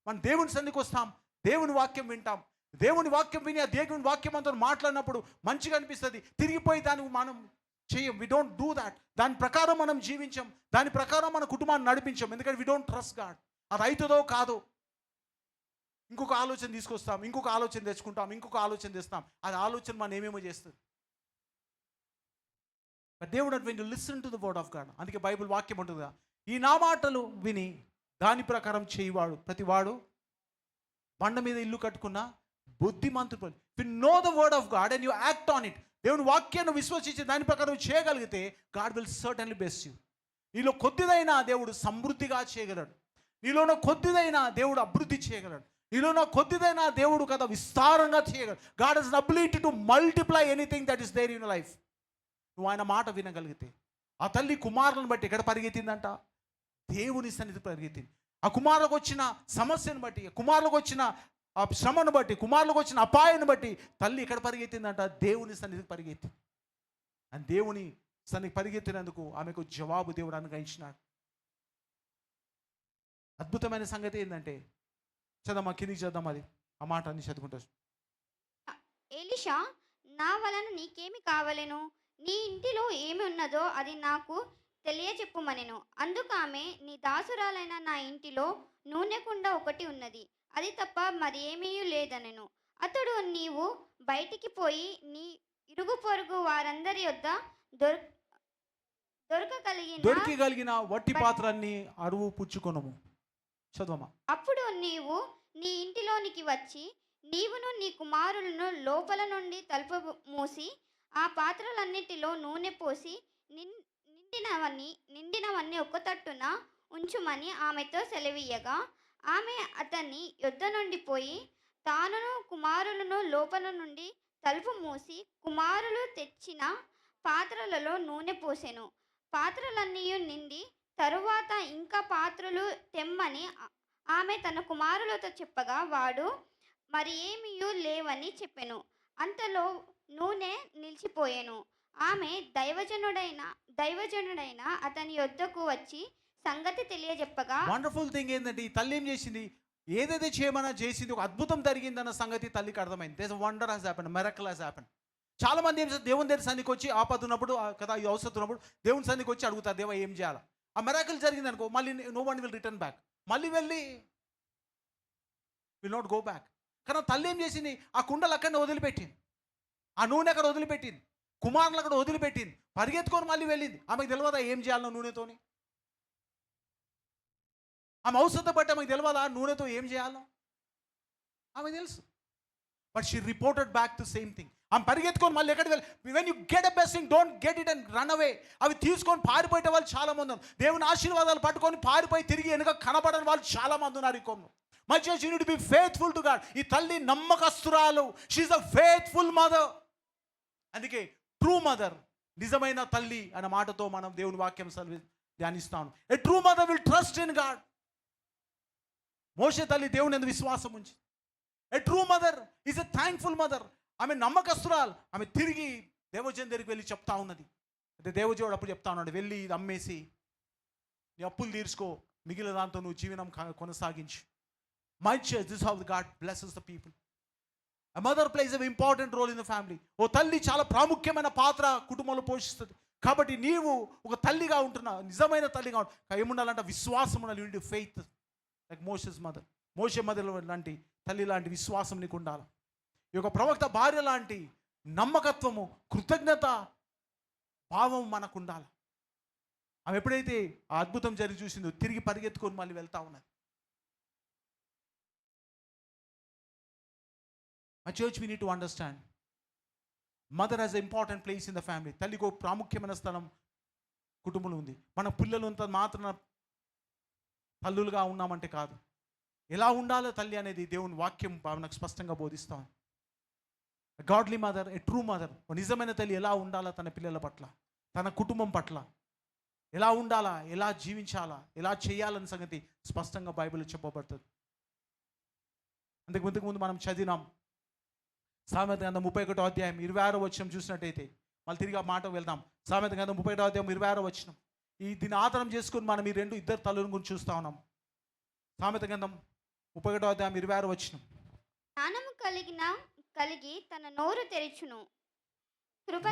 మనం దేవుని సన్నిధికి వస్తాం, దేవుని వాక్యం వింటాం, దేవుని వాక్యం విని ఆ దేవుని వాక్యం అంతా మాట్లాడినప్పుడు మంచిగా అనిపిస్తుంది, తిరిగిపోయి దానికి మనం చేయం. We don't do that. దాని ప్రకారం మనం జీవించాం, దాని ప్రకారం మన కుటుంబాన్ని నడిపించాం. ఎందుకంటే వి డోంట్ ట్రస్ట్ గాడ్. అది అవుతుందో కాదో ఇంకొక ఆలోచన తీసుకొస్తాం, ఇంకొక ఆలోచన తెచ్చుకుంటాం, ఇంకొక ఆలోచన తెస్తాం. అది ఆలోచన మనం ఏమేమో చేస్తుంది. బట్ దేవుడు when you listen to the word of God, అందుకే బైబిల్ వాక్యం ఉంటుందా, ఈ నా మాటలు విని దాని ప్రకారం చేయవాడు ప్రతివాడు బండ మీద ఇల్లు కట్టుకున్న బుద్ధిమంతుడు. You know the word of God and you act on it. దేవుని వాక్యాన్ని విశ్వసించి దాని ప్రకారం చేయగలిగితే God will certainly bless you. నీలో కొద్దిదైనా దేవుడు సమృద్ధిగా చేయగలడు. నీలోన కొద్దిదైనా దేవుడు అభివృద్ధి చేయగలడు. నీలోన కొద్దిదైనా దేవుడు కదా విస్తారంగా చేయగలడు. God has an ability to multiply anything that is there in life. నువ్వు ఆయన మాట వినగలిగితే. ఆ తల్లి కుమారులను బట్టి ఎక్కడ పరిగెత్తిందంట? దేవుని సన్నిధి పరిగెత్తింది. ఆ కుమారులకు వచ్చిన సమస్యను బట్టి, కుమారులకు వచ్చిన ఆ శ్రమను బట్టి, కుమారులకు వచ్చిన అపాయాన్ని బట్టి తల్లి ఎక్కడ పరిగెత్తిందంట? దేవుని సన్నిధికి పరిగెత్తింది. అని దేవుని సన్నిధి పరిగెత్తినందుకు ఆమెకు జవాబు దేవుడు అనుగ్రహించినాడు. అద్భుతమైన సంగతి ఏంటంటే, చదమ్మా కిందికి చదదాం. అది ఆ మాట అన్ని చదువుకుంటారు. ఎలీషా, నా వలన నీకేమి కావలెను? నీ ఇంటిలో ఏమి ఉన్నదో అది నాకు తెలియచెప్పుమనెను. అందుకామె, నీ దాసురాలైన నా ఇంటిలో నూనె కుండ ఒకటి ఉన్నది, అది తప్ప మరి ఏమీ లేదనెను. అతడు, నీవు బయటికి పోయి నీ ఇరుగు పొరుగు వారందరి యొద్ద దొర దొరకగలిగిన దొరికిగలిగిన వట్టి పాత్రన్ని అరువు పుచ్చుకొనుము. చదవమా. అప్పుడు నీవు నీ ఇంటిలోనికి వచ్చి నీవును నీ కుమారులను లోపల నుండి తలుపు మూసి ఆ పాత్రలన్నిటిలో నూనె పోసి నిండినవన్నీ ఒక్క తట్టున ఉంచుమని ఆమెతో సెలవీయగా, ఆమె అతన్ని యొద్ద నుండి పోయి తానును కుమారులను లోపల నుండి తలుపు మూసి కుమారులు తెచ్చిన పాత్రలలో నూనె పోసెను. పాత్రలన్నీ నిండి తరువాత ఇంకా పాత్రలు తెమ్మని ఆమె తన కుమారులతో చెప్పగా, వాడు మరి ఏమీయూ లేవని చెప్పెను. అంతలో నూనె నిలిచిపోయెను. ఆమె దైవజనుడైన అతని యొద్దకు వచ్చి సంగతి తెలియజెప్పగా, వండర్ఫుల్ థింగ్ ఏంటంటే ఈ తల్లి ఏం చేసింది, ఏదైతే చేయమన్నా చేసింది, ఒక అద్భుతం జరిగిందన్న సంగతి తల్లికి అర్థమైంది. There wonder has happen, miracle has happen. చాలా మంది ఏం చేస్తారు, దేవుని దగ్గర సన్నిధికి వచ్చి ఆపద ఉన్నప్పుడు కదా, ఈ అవసరం ఉన్నప్పుడు దేవుని సన్నిధికి వచ్చి అడుగుతారు, దేవా ఏం చేయాలి. ఆ మిరకల్ జరిగింది అనుకో, మళ్ళీ no one will return back, మళ్ళీ వెళ్ళి విల్ నాట్ గో బ్యాక్. కానీ తల్లి ఏం చేసింది, ఆ కుండలు అక్కడనే వదిలిపెట్టింది, ఆ నూనె అక్కడ వదిలిపెట్టింది, కుమారులు అక్కడ వదిలిపెట్టింది, పరిగెత్తుకొని మళ్ళీ వెళ్ళింది. ఆమెకు తెలియదా ఏం చేయాలనో నూనెతోని? ఆమె అవసరం బట్టి ఆమెకు తెలియదా నూనెతో ఏం చేయాలో? ఆమె తెలుసు. But she reported back to same thing. ఆమె పరిగెత్తుకొని మళ్ళీ ఎక్కడికి వెళ్ళి, when you get a blessing don't get it and run away. అవి తీసుకొని పారిపోయే వాళ్ళు చాలా మంది ఉన్నారు. దేవుని ఆశీర్వాదాలు పట్టుకొని పారిపోయి తిరిగి వెనుక కనబడని వాళ్ళు చాలా మంది ఉన్నారు ఈ కొమ్ము. My church, you need to be faithful to God. ఈ తల్లి నమ్మకస్తురాలు, she is a faithful mother. అందుకే ట్రూ మదర్, నిజమైన తల్లి అనే మాటతో మనం దేవుని వాక్యం ధ్యానిస్తాను. A true mother will trust in God. మోషే తల్లి దేవుని యందు విశ్వాసం ఉంచి, a true mother is a thankful mother. ఆమె నమ్మకస్తురాలు. ఆమె తిరిగి దేవజన్ దగ్గరికి వెళ్ళి చెప్తా ఉన్నది. అంటే దేవజనుడు అప్పుడు చెప్తా ఉన్నాడు, వెళ్ళి ఇది అమ్మేసి నీ అప్పులు తీర్చుకో, మిగిలిన దాంతో నువ్వు జీవనం కొనసాగించు. My church, this how God blesses the people. A mother plays an important role in the family. ఓ తల్లి చాలా ప్రాముఖ్యమైన పాత్ర కుటుంబంలో పోషిస్తుంది. కాబట్టి నీవు ఒక తల్లిగా ఉంటున్నావు, నిజమైన తల్లిగా ఏముండాలంటే విశ్వాసం ఉండాలి. You need faith like Moses mother. మోషే మదర్ లాంటి తల్లి లాంటి విశ్వాసం నీకు ఉండాలి. ఈ యొక్క ప్రవక్త భార్య లాంటి నమ్మకత్వము, కృతజ్ఞత భావం మనకు ఉండాలి. ఆమె ఎప్పుడైతే ఆ అద్భుతం జరిగి చూసిందో తిరిగి పరిగెత్తుకొని మళ్ళీ వెళ్తా ఉన్నది. My church, we need to understand, mother has an important place in the family. తల్లికి ప్రాముఖ్యమైన స్థలం కుటుంబంలో ఉంది. మన పిల్లలు అంత మాత్రం తల్లులుగా ఉన్నామంటే కాదు, ఎలా ఉండాలో తల్లి అనేది దేవుని వాక్యం మనకు స్పష్టంగా బోధిస్తాం. Godly mother, a true mother, నిజమైన తల్లి ఎలా ఉండాలా తన పిల్లల పట్ల, తన కుటుంబం పట్ల ఎలా ఉండాలా, ఎలా జీవించాలా, ఎలా చేయాలన్న సంగతి స్పష్టంగా బైబిల్లో చెప్పబడుతుంది. ఇంతకు ముందు మనం చదివినాం సామెత గ్రంథం 31వ అధ్యాయం 26వ వచనం చూసినట్టయితే, మళ్ళీ తిరిగి ఆ మాట వెళ్దాం. సామెత గ్రంథం 31వ అధ్యాయం 26వ వచనం. దీన్ని ఆధారం చేసుకొని మనం ఈ ఇద్దరు తల్లుల గురించి చూస్తా ఉన్నాం. సామెత గ్రంథం 31వ అధ్యాయం 26వ వచనం. జ్ఞానము కలిగి తన నోరు తెరిచును.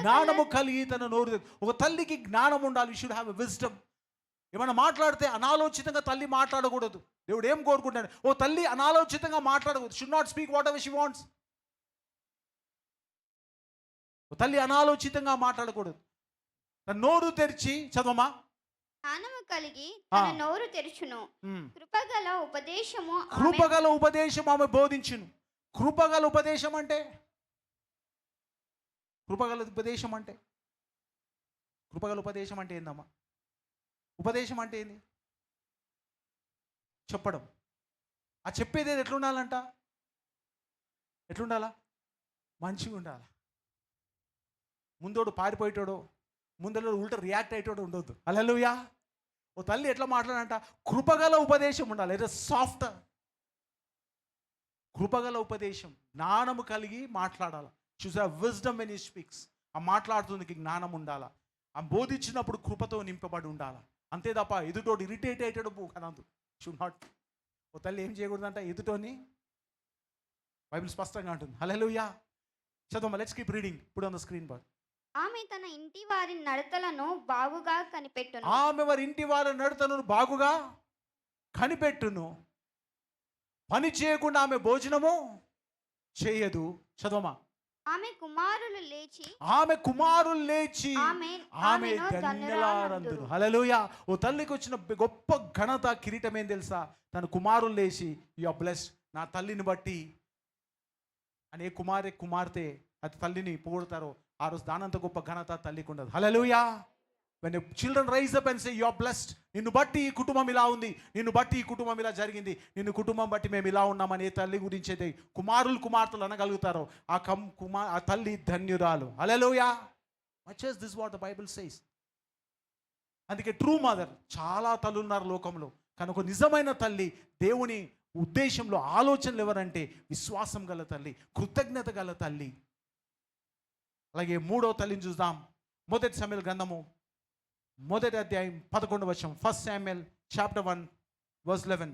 జ్ఞానము కలిగి తన నోరు. ఒక తల్లికి జ్ఞానం ఉండాలి. You should have a wisdom. ఏమైనా మాట్లాడితే అనాలోచితంగా తల్లి మాట్లాడకూడదు. దేవుడు ఏం కోరుకుంటాడు, ఓ తల్లి అనాలోచితంగా మాట్లాడకూడదు. Should not speak what ever she wants. తల్లి అనాలోచితంగా మాట్లాడకూడదు. తన నోరు తెరిచి చదవమా. జ్ఞానము కలిగి తన నోరు తెరుచును. కృపగల ఉపదేశము ఆమె బోధించును. కృపగల ఉపదేశం అంటే ఏందమ్మా? ఉపదేశం అంటే ఏంది? చెప్పడం. ఆ చెప్పేది ఎట్లుండాలంట? ఎట్లుండాలా? మంచిగా ఉండాలి. ముందోడు పారిపోయేటోడు, ముందర ఉల్టా రియాక్ట్ అయ్యేటోడు ఉండొద్దు. హల్లెలూయా. ఓ తల్లి ఎట్లా మాట్లాడంట? కృపగల ఉపదేశం ఉండాలి. It is soft. కృపగల ఉపదేశం, జ్ఞానము కలిగి మాట్లాడాలి. Should have wisdom when he speaks. ఆ మాట్లాడుతుంది జ్ఞానం ఉండాలా. ఆ బోధించినప్పుడు కృపతో నింపబడి ఉండాలి. అంతే తప్ప ఎదుటోడు ఇరిటేట్ అయ్యేటోడు కనదు. Should not. ఓ తల్లి ఏం చేయకూడదంట? ఎదుటోని బైబిల్ స్పష్టంగా ఉంటుంది. హల్లెలూయా. చదవమ్మా, let's keep reading. Put on the screen bar. ఆమె తన ఇంటి వారి నడతలను బాగుగా కనిపెట్టును. ఆమె వారి ఇంటి వారి నడతను బాగుగా కనిపెట్టును. పని చేయకుండా ఆమె భోజనము చేయదు. చదవమా. ఆమె కుమారులు లేచి ఆమె కుమారులు లేచి ఆమె ఆమెను ధన్యురాలందురు. హల్లెలూయా. ఓ తల్లికి వచ్చిన గొప్ప ఘనత, కిరీటం ఏం తెలుసా? తన కుమారులు లేచి యు ఆర్ బ్లెస్డ్. నా తల్లిని బట్టి అనే కుమార్తె అది తల్లిని పొగుడతారో ఆ రోజు దానంత గొప్ప ఘనత తల్లికి ఉండదు. హల్లెలూయా. when children rise up and say you are blessed, నిన్ను బట్టి ఈ కుటుంబం ఇలా ఉంది, నిన్ను బట్టి ఈ కుటుంబం ఇలా జరిగింది, నిన్ను కుటుంబం బట్టి మేము ఇలా ఉన్నామని ఏ తల్లి గురించి అయితే కుమార్తెలు అనగలుగుతారో ఆ తల్లి ధన్యురాలు. హల్లెలూయా. much as this is what the Bible says. అందుకే ట్రూ మదర్, చాలా తల్లులు ఉన్నారు లోకంలో, కానీ ఒక నిజమైన తల్లి, దేవుని ఉద్దేశంలో ఆలోచనలు ఎవరంటే విశ్వాసం గల తల్లి, కృతజ్ఞత గల తల్లి. అలాగే మూడో తల్లిని చూద్దాం. మొదటి సమూయేలు గ్రంథము 1వ అధ్యాయం 11వ వచనం. 1 Samuel chapter 1 verse 11.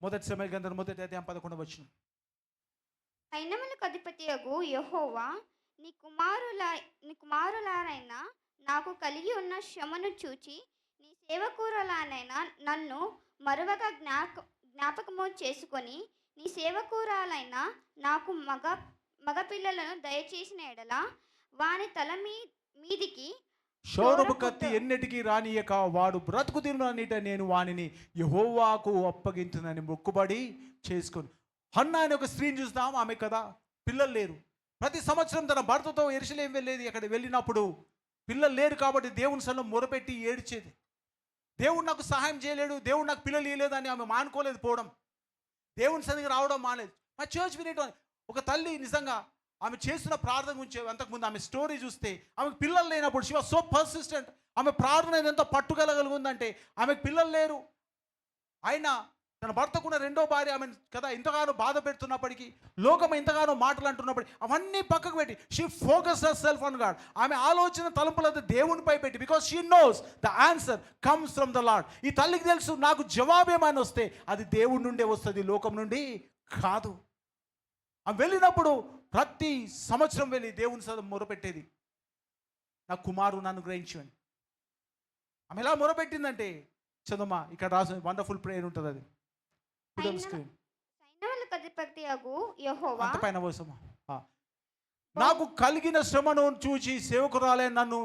మొదటి సమూయేలు గ్రంథం 1వ అధ్యాయం 11వ వచనం. సైన్యములకు అధిపతియగు యెహోవా, నీ కుమారులారైన నాకు కలిగి ఉన్న శ్రమను చూచి నీ సేవకురాలైన నన్ను మరువక జ్ఞాపకము చేసుకొని నీ సేవకురాలైన నాకు మగపిల్లలను దయచేసిన ఎడల వాని తల మీదికి శౌరపు కత్తి ఎన్నటికీ రానియక వాడు బ్రతుకు దినమన్నిట నేను వానిని యెహోవాకు అప్పగించునని మొక్కుబడి చేసుకొని. హన్నా అనే ఒక స్త్రీని చూస్తాం. ఆమె కదా పిల్లలు లేరు. ప్రతి సంవత్సరం తన భర్తతో యెరూషలేము వెళ్ళేది. అక్కడ వెళ్ళినప్పుడు పిల్లలు లేరు కాబట్టి దేవుని సన్నిధిలో మొరపెట్టి ఏడ్చేది. దేవుడు నాకు సహాయం చేయలేడు, దేవుడు నాకు పిల్లలు ఇవ్వలేదు అని ఆమె మానుకోలేదు పోవడం. దేవుని సన్నిధికి రావడం మానేది. మా చర్చ్ వినేట ఒక తల్లి నిజంగా ఆమె చేస్తున్న ప్రార్థన గురించి అంతకుముందు ఆమె స్టోరీ చూస్తే, ఆమెకు పిల్లలు లేనప్పుడు షీ వాజ్ సో పర్సిస్టెంట్. ఆమె ప్రార్థన ఎంత పట్టుగలగలుగుందంటే, ఆమెకు పిల్లలు లేరు, అయినా తన భర్తకున్న రెండో భార్య ఆమె కదా ఇంతగానో బాధ పెడుతున్నప్పటికీ, లోకం ఇంతగానో మాటలు అంటున్నప్పటికీ అవన్నీ పక్కకు పెట్టి she focus her self on God. ఆమె ఆలోచన తలంపులతో దేవునిపై పెట్టి, because she knows the answer comes from the lord. ఈ తల్లికి తెలుసు నాకు జవాబు ఏమైనా వస్తే అది దేవుడి నుండే వస్తుంది, లోకం నుండి కాదు. ఆమె వెళ్ళినప్పుడు ప్రతి సంవత్సరం వెళ్ళి దేవుని సన్నిధిలో మొరపెట్టేది, నా కుమారు నన్ను గ్రహించండి. ఆమె ఎలా మొరపెట్టిందంటే, చదువుమా, ఇక్కడ రాసిన వండర్ఫుల్ ప్రేయర్ ఉంటుంది. అది సైన్యములకు అధిపతియగు యెహోవా, అంతపైన వసమా, నాకు కలిగిన శ్రమను చూచి సేవకురాలైన నన్ను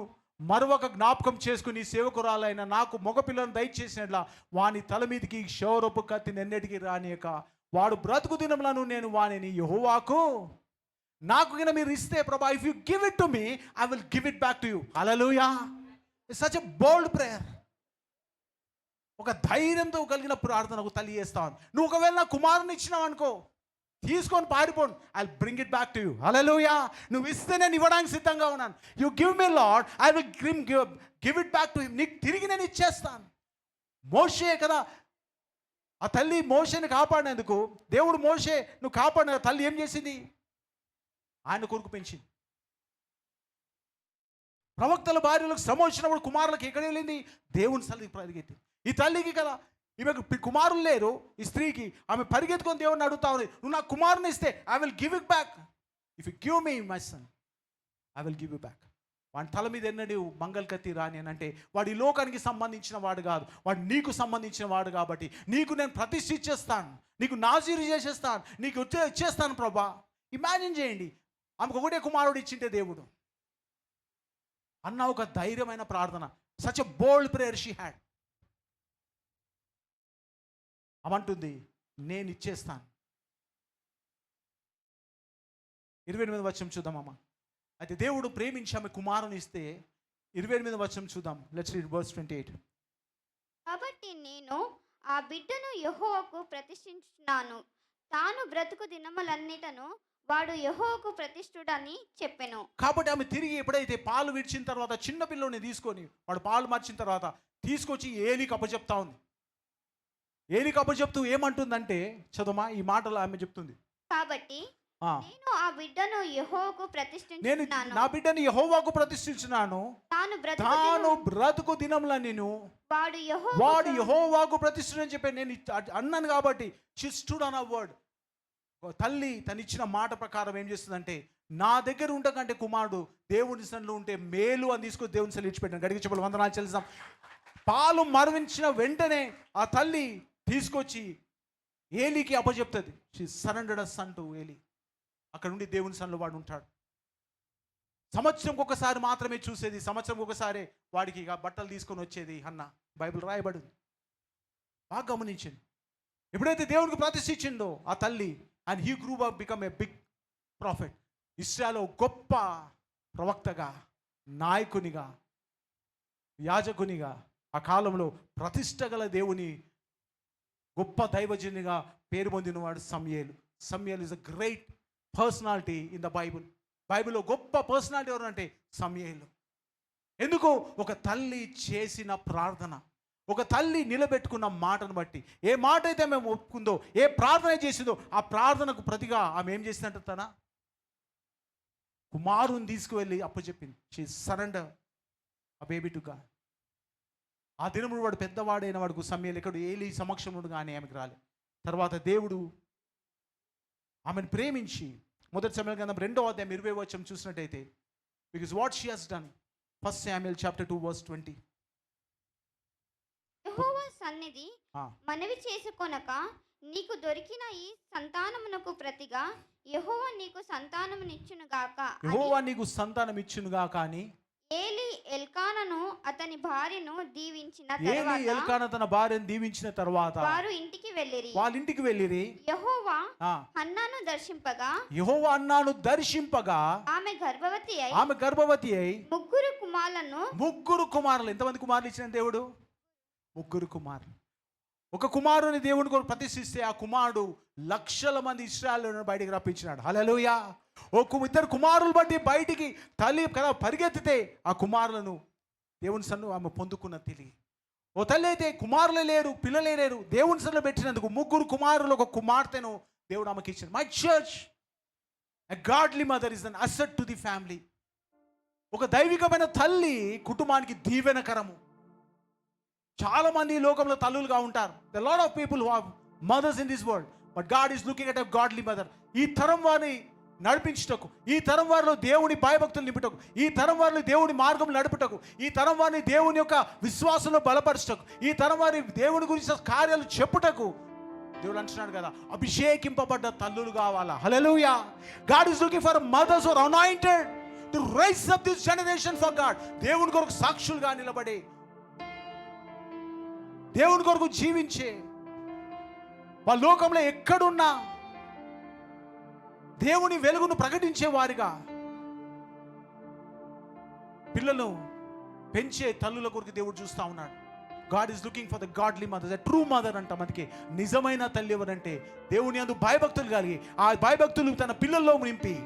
మరొక జ్ఞాపకం చేసుకుని సేవకురాలైన నాకు మగపిల్లను దయచేసినట్లా వాని తల మీదకి క్షౌరపు కత్తిని ఎన్నటికీ రానియక వాడు బ్రతుకు దినములను నేను వానిని యెహోవాకు నాకు గిన మీరు ఇస్తే ప్రభా, if you give it to me I will give it back to you. Hallelujah. It's such a bold prayer. ఒక ధైర్యంతో కలిగిన ప్రార్థన ఒక తల్లి చేస్తాను. నువ్వు ఒకవేళ నా కుమారుని ఇచ్చినావు అనుకో, తీసుకొని పారిపోను, I bring it back to you. Hallelujah. నువ్వు ఇస్తే నేను ఇవ్వడానికి సిద్ధంగా ఉన్నాను. You give me Lord, I will give it back to him. నీకు తిరిగి నేను ఇచ్చేస్తాను. మోషే కదా ఆ తల్లి మోషేని కాపాడినందుకు, దేవుడు మోషే నువ్వు కాపాడిన తల్లి ఏం చేసింది? ఆయన కొరకు పెంచింది. ప్రవక్తల భార్యలకు శ్రమ వచ్చినప్పుడు కుమారులకు ఎక్కడ వెళ్ళింది? దేవుని సన్నిధికి పరిగెత్తి. ఈ తల్లికి కదా ఈమెకు కుమారులు లేరు, ఈ స్త్రీకి, ఆమె పరిగెత్తుకొని దేవుడిని అడుగుతా ఉంది, నువ్వు నాకు కుమారుని ఇస్తే I will give it back. If you give me my son I will give you back. వాడి తల మీద ఎన్నడూ మంగళ కత్తి రాని అని అంటే, వాడు ఈ లోకానికి సంబంధించిన వాడు కాదు, వాడు నీకు సంబంధించిన వాడు కాబట్టి నీకు నేను ప్రతిష్ఠించేస్తాను, నీకు నాజీరు చేసేస్తాను, నీకు ఇచ్చేస్తాను ప్రభా. ఇమాజిన్ చేయండి, ఆమెకు ఒకటే కుమారుడు ఇచ్చింటే దేవుడు అన్న ఒక ధైర్యమైన ప్రార్థన. Such a bold prayer she had. అమంటుంది నేను ఇచ్చేస్తాను. 28వ వచనం చూద్దామమ్మా. అయితే దేవుడు ప్రేమించి ఆమె కుమారుని ఇస్తే 28వ వచనం చూద్దాం. Let's read verse 28. కాబట్టి నేను ఆ బిడ్డను యెహోవాకు ప్రతిష్ఠించున్నాను, తాను బ్రతుకు దినములన్నిటను వాడు యెహోవాకు ప్రతిష్ఠుడని చెప్పెను. కాబట్టి ఆమె తిరిగి ఎప్పుడైతే పాలు విడిచిన తర్వాత చిన్న పిల్లోని తీసుకొని, వాడు పాలు మార్చిన తర్వాత తీసుకొచ్చి ఏలీకి అప్పచెప్తా ఉంది. ఏలీకి అప్పచెప్తూ ఏమంటుందంటే, చదువుమా ఈ మాటలు ఆమె చెప్తుంది. కాబట్టి నేను ఆ బిడ్డను యెహోవాకు నేను ప్రతిష్ఠించుచున్నాను. నా బిడ్డని యెహోవాకు ప్రతిష్ఠించున్నాను. తాను తాను బ్రతుకు బ్రతుకు దినముల నేను వాడు వాడు యెహోవాకు ప్రతిష్ఠించని చెప్పి నేను అన్నాను కాబట్టి she stood on a word. తల్లి తను ఇచ్చిన మాట ప్రకారం ఏం చేస్తుందంటే, నా దగ్గర ఉండకంటే కుమారుడు దేవుని సన్నిధిలో ఉంటే మేలు అని తీసుకొని దేవుని సన్నిధిలో ఇచ్చిపెట్టాను. గడికి చెప్పలు వందనాలు చెల్లిస్తాం. పాలు మరవించిన వెంటనే ఆ తల్లి తీసుకొచ్చి ఏలీకి అప్పచెప్తుంది. She surrendered a son to Eli. అక్కడ నుండి దేవుని సన్నిధిలో వాడు ఉంటాడు. సంవత్సరంకి ఒకసారి మాత్రమే చూసేది, సంవత్సరంకి ఒకసారి వాడికి ఇక బట్టలు తీసుకొని వచ్చేది అన్న బైబిల్ రాయబడింది. బాగా గమనించింది. ఎప్పుడైతే దేవునికి ప్రతిష్ఠించిందో ఆ తల్లి, and he grew up become a big prophet. ఇశ్రాయేలులో గొప్ప ప్రవక్తగా, నాయకునిగా, యాజకునిగా, ఆ కాలంలో ప్రతిష్ట గల దేవుని గొప్ప దైవజనునిగా పేరు పొందినవాడు సమూయేలు. Samuel is a great personality in the Bible. బైబిల్లో గొప్ప పర్సనాలిటీ ఎవరు అంటే సమూయేలు. ఎందుకు? ఒక తల్లి చేసిన ప్రార్థన, ఒక తల్లి నిలబెట్టుకున్న మాటను బట్టి, ఏ మాట అయితే మేము ఒప్పుకుందో, ఏ ప్రార్థన చేసిందో ఆ ప్రార్థనకు ప్రతిగా ఆమె ఏం చేసిందంటే తన కుమారుని తీసుకువెళ్ళి అప్పచెప్పింది. షీ సరెండర్ ఆ బేబీ టు గాడ్. ఆ దినముడు వాడు పెద్దవాడైన వాడుకు సమూయేలు ఎక్కడ ఏలీ సమక్షముడు కానీ ఆమెకు రాలే. తర్వాత దేవుడు ఆమెను ప్రేమించి, మొదటి సమూయేలు గ్రంథం 2వ అధ్యాయం 20వ వచనం చూసినట్టయితే, because what she has done, 1 Samuel chapter 2 verse 20. యెహోవా సన్నిధి మనవి చేసుకొనక నీకు దొరికిన ఈ సంతానమునకు ప్రతిగా యెహోవా నీకు సంతానమునిచ్చును గాక. యెహోవా నీకు సంతానం ఇచ్చును గాక అని ఏలీ ఎల్కానాను అతని భార్యను దీవించిన ఏలీ తరువాత ఎల్కానా తన భార్యను దీవించిన తర్వాత వారు ఇంటికి వెళ్ళిరి. వాళ్ళ ఇంటికి వెళ్ళిరి. యెహోవా హన్నాను దర్శింపగా యెహోవా అన్నాను దర్శింపగా ఆమె గర్భవతి అయి ముగ్గురు కుమారులు. ఎంతమంది కుమారులు ఇచ్చిన దేవుడు? ముగ్గురు కుమారులు. ఒక కుమారుని దేవుని కొరకు ప్రతిష్ఠిస్తే ఆ కుమారుడు లక్షల మంది ఇశ్రాయేలును బయటికి రప్పించినాడు. హల్లెలూయా. ఇద్దరు కుమారులు బట్టి బయటికి తల్లి కదా పరిగెత్తితే ఆ కుమారులను దేవుని సన్ను ఆమె పొందుకున్న తెలియ. ఓ తల్లి అయితే కుమారులే లేరు, పిల్లలే లేరు, దేవుని సన్నులో పెట్టినందుకు ముగ్గురు కుమారులు ఒక కుమార్తెను దేవుడు ఆమెకి ఇచ్చాడు. My church, a godly mother is an asset to the family. ఒక దైవికమైన తల్లి కుటుంబానికి దీవెనకరము. చాలా మంది ఈ లోకంలో తల్లులుగా ఉంటారు. The lot of people who have mothers in this world, but God is looking at a godly mother. ఈ తరం వారిని నడిపించుటకు, ఈ తరం వారిలో దేవుని భయభక్తులు నింపుటకు, ఈ తరం వారిని దేవుని మార్గం నడుపుటకు, ఈ తరం వారిని దేవుని యొక్క విశ్వాసంలో బలపరచుటకు, ఈ తరం వారి దేవుని గురించి కార్యాలు చెప్పుటకు దేవుడు అంటున్నాడు కదా, అభిషేకింపబడ్డ తల్లులు కావాలా. Hallelujah. God is looking for mothers who are anointed to rise up this generation for God. దేవుని కొరకు సాక్షులుగా నిలబడి, దేవుని కొరకు జీవించే, వాళ్ళ లోకంలో ఎక్కడున్నా దేవుని వెలుగును ప్రకటించే వారిగా పిల్లలు పెంచే తల్లుల కొరకు దేవుడు చూస్తూ ఉన్నాడు. God is looking for the godly mother, true mother అంట. మనకి నిజమైన తల్లి ఎవరంటే దేవుని యందు భయభక్తులు కలిగి, ఆ భయభక్తులు తన పిల్లల్లో నింపి,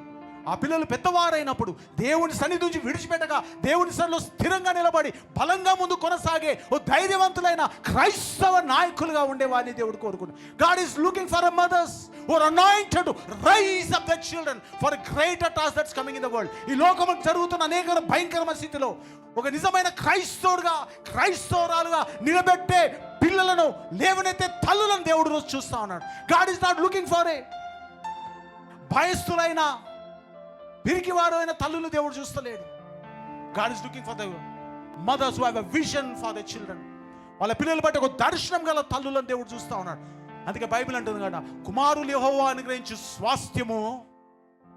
ఆ పిల్లలు పెద్దవారైనప్పుడు దేవుని సన్నిధి నుంచి విడిచిపెట్టగా దేవుని సన్నిధిలో స్థిరంగా నిలబడి బలంగా ముందు కొనసాగే ఓ ధైర్యవంతులైన క్రైస్తవ నాయకులుగా ఉండే వారిని దేవుడు కోరుకున్నాడు. God is looking for mothers who are anointed to rise up the children for greater task that's coming in the world. ఈ లోకంలో జరుగుతున్న అనేక భయంకరమైన స్థితిలో ఒక నిజమైన క్రైస్తవుడుగా, క్రైస్తవురాలుగా నిలబెట్టే పిల్లలను లేవనైతే తల్లులను దేవుడు రోజు చూస్తా ఉన్నాడు. God is not looking for a భయస్థులైన పిరికివారు అయిన తల్లులు దేవుడు చూస్తలేడు. God is looking for the mothers who have a vision for the children. వాళ్ళ పిల్లలు బట్టి ఒక దర్శనం గల తల్లులను దేవుడు చూస్తూ ఉన్నాడు. అందుకే బైబిల్ అంటుంది కదా, కుమారులు యెహోవా అనుగ్రహించు స్వాస్థ్యము,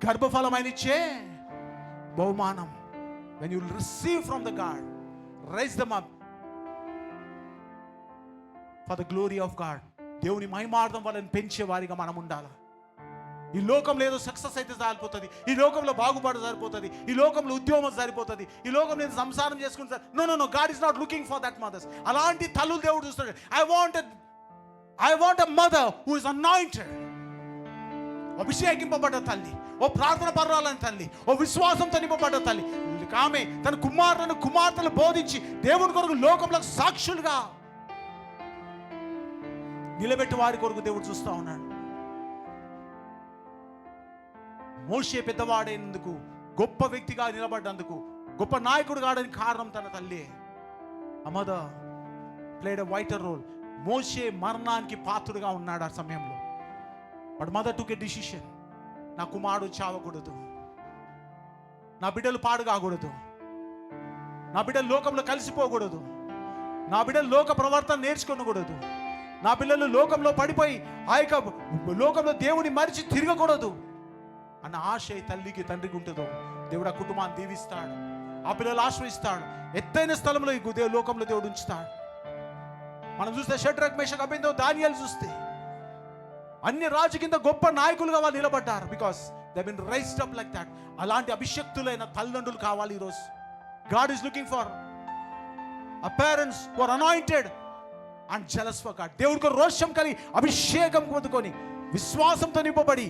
గర్భఫలమైన ఇచ్చే బహుమానం. when you receive from the God, raise them up for the glory of God. దేవుని మహిమార్థం వాళ్ళని పెంచే వారిగా మనం ఉండాలి. ఈ లోకంలో ఏదో సక్సెస్ అయితే సరిపోతుంది, ఈ లోకంలో బాగుపడ సరిపోతుంది, ఈ లోకంలో ఉద్యోగం సరిపోతుంది, ఈ లోకంలో ఏదో సంసారం చేసుకుంటే no God is not looking for that mothers. అలాంటి తల్లులు దేవుడు చూస్తాడు. I want a mother who is anointed. అభిషేకింపబడ్డ తల్లి, ఓ ప్రార్థన పర్వాలని తల్లి, ఓ విశ్వాసంతో నింపబడ్డ తల్లి. ఆమె తన కుమార్తెలు బోధించి దేవుని కొరకు లోకంలో సాక్షులుగా నిలబెట్టి వారి కొరకు దేవుడు చూస్తూ ఉన్నాడు. మోషే పెద్దవాడైనందుకు, గొప్ప వ్యక్తిగా నిలబడ్డందుకు, గొప్ప నాయకుడు కావడానికి కారణం తన తల్లి. ఆ mother played a vital role. మోషే మరణానికి పాత్రుడుగా ఉన్నాడు ఆ సమయంలో. But mother took a decision. నా కుమారుడు చావకూడదు, నా బిడ్డలు పాడు కాకూడదు, నా బిడ్డలు లోకంలో కలిసిపోకూడదు, నా బిడ్డలు లోక ప్రవర్తన నేర్చుకోకూడదు, నా పిల్లలు లోకంలో పడిపోయి ఆ యొక్క లోకంలో దేవుని మరిచి తిరగకూడదు అన్న ఆశ తల్లికి తండ్రికి ఉంటుందో దేవుడు ఆ కుటుంబాన్ని దీవిస్తాడు, ఆ పిల్లలు ఆశ్రయిస్తాడు, ఎత్తైన స్థలంలో ఈ లోకంలో దేవుడు ఉంచుతాడు. మనం చూస్తే షడ్రక్ మేషక్ అబేద్నెగో దానియేలు చూస్తే అన్ని రాజు కింద గొప్ప నాయకులుగా వాళ్ళు నిలబడ్డారు. Because they been raised up like that. అలాంటి అభిషక్తులైన తల్లిదండ్రులు కావాలి ఈరోజు. God is looking for a parents who are anointed and jealous for God. దేవుడికి రోషం కలిగి అభిషేకం పొందుకొని విశ్వాసంతో నింపబడి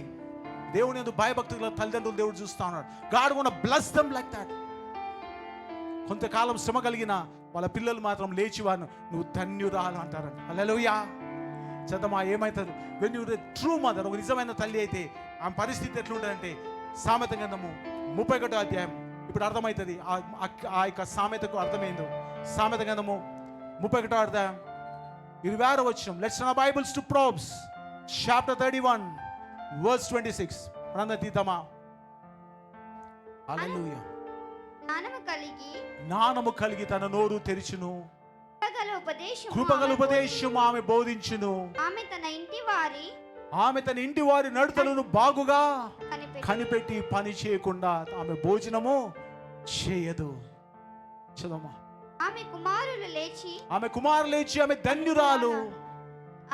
దేవుని యందు భయభక్తుల తల్లిదండ్రులు దేవుడు చూస్తా ఉన్నాడు. God gonna bless them like that. కొంతకాలం శ్రమ కలిగిన వాళ్ళ పిల్లలు మాత్రం లేచి వారు నువ్వు ధన్యురాలు అంటారండి. హల్లెలూయా. చదమా ఏమవుతుంది వెన్ యు ట్రూ మదర్, ఒక నిజమైన తల్లి అయితే ఆమె పరిస్థితి ఎట్లుంటుందంటే సామెత గ్రంథము 31వ అధ్యాయం. ఇప్పుడు అర్థమవుతుంది ఆ యొక్క సామెతకు అర్థమైందో. సామెత గ్రంథము 31వ అధ్యాయం 26వ వచనం. లెట్స్ నా Bibles to Proverbs chapter 31 verse 26. తీతమా. హల్లెలూయా. జ్ఞానము కలిగి తన నోరు తెరిచును, కృపగల ఉపదేశం ఆమె బోధించును. ఆమె తన ఇంటి వారి నడతలను బాగుగా కనిపెట్టి పని చేయకుండా ఆమె భోజనము చేయదు. చదవమా. ఆమె కుమారులు లేచి ఆమె ధన్యురాలు,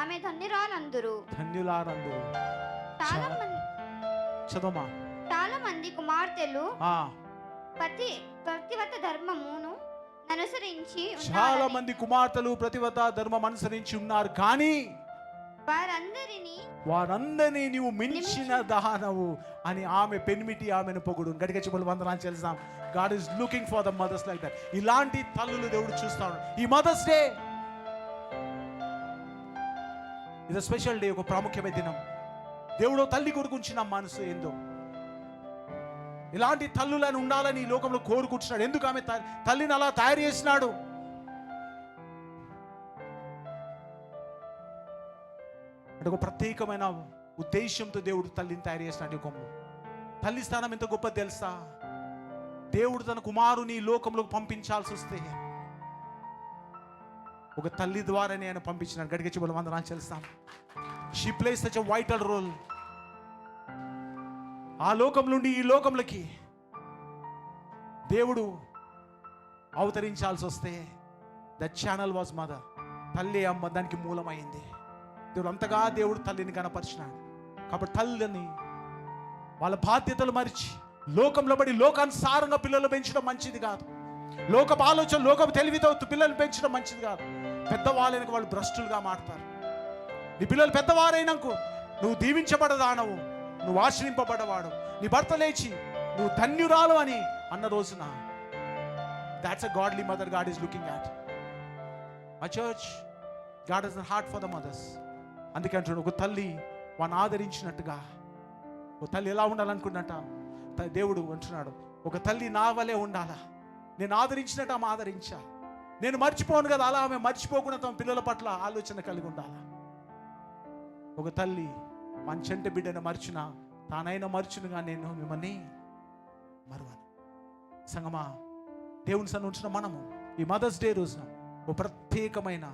ఆమె ధన్యురాలందరూ. చదవమా. చాలా మంది కుమార్తెలు ప్రతివత ధర్మమును అనుసరించి చాలా మంది కుమార్తెలు ప్రతివత ధర్మం అనుసరించి ఉన్నారు, కానీ వారందరినీ నీవు మించిన దానవు అని ఆమె పెనిమిటి ఆమెను పొగుడు. గట్టిగా చెప్పులు వందనాలు చేద్దాం. God is looking for the mothers like that. ఇలాంటి తల్లులు దేవుడు చూస్తాడు. ఈ మదర్స్ డే ఇది స్పెషల్ డే, ఒక ప్రాముఖ్యమైన దినం. దేవుడు తల్లి కొరకు ఉంచిన మనసు ఏందో ఇలాంటి తల్లులను ఉండాలని ఈ లోకంలో కోరుకుంటున్నాడు. ఎందుకు ఆమె తల్లిని అలా తయారు చేసినాడు? అంటే ఒక ప్రత్యేకమైన ఉద్దేశంతో దేవుడు తల్లిని తయారు చేసినాడు. యుగంలో తల్లి స్థానం ఎంత గొప్పది తెలుసా? దేవుడు తన కుమారుని లోకంలోకి పంపించాల్సి వస్తే ఒక తల్లి ద్వారానే ఆయన పంపించినాడు. గడిగ చెప్పులు వందనాలు చేస్తాం. She plays such a vital role. ఆ లోకం నుండి ఈ లోకంలోకి దేవుడు అవతరించాల్సి వస్తే ద ఛానల్ వాజ్ మదర్. తల్లి అమ్మ దానికి మూలమైంది. దేవుడు అంతగా దేవుడు తల్లిని కనపరిచినాడు. కాబట్టి తల్లిని వాళ్ళ బాధ్యతలు మరిచి లోకంలో పడి లోకానుసారంగా పిల్లలు పెంచడం మంచిది కాదు. లోకపు ఆలోచన లోకపు తెలివితో పిల్లలు పెంచడం మంచిది కాదు. పెద్దవాళ్ళకి వాళ్ళు భ్రష్టులుగా మారుతారు. నీ పిల్లలు పెద్దవారైనాకు నువ్వు దీవించబడదానవు, నువ్వు ఆశ్రయింపబడవాడు. నీ భర్త లేచి నువ్వు ధన్యురాలు అని అన్న రోజున that's a godly mother God is looking at. My church, God is the heart for the mothers. అందుకే అంటున్నాడు, ఒక తల్లి వాడిని ఆదరించినట్టుగా ఒక తల్లి ఎలా ఉండాలనుకున్నట్ట దేవుడు అంటున్నాడు, ఒక తల్లి నా వలే ఉండాలా, నేను ఆదరించినట్టు ఆమె ఆదరించా, నేను మర్చిపోను కదా అలా ఆమె మర్చిపోకుండా తమ పిల్లల పట్ల ఆలోచన కలిగి ఉండాలా. ఒక తల్లి మన చెంట బిడ్డను మర్చినా తానైనా మర్చునుగా నేను మిమ్మల్ని మరువను. సంగమా, దేవుని సన్నిధిలో ఉంచిన మనము ఈ మదర్స్ డే రోజున ఒక ప్రత్యేకమైన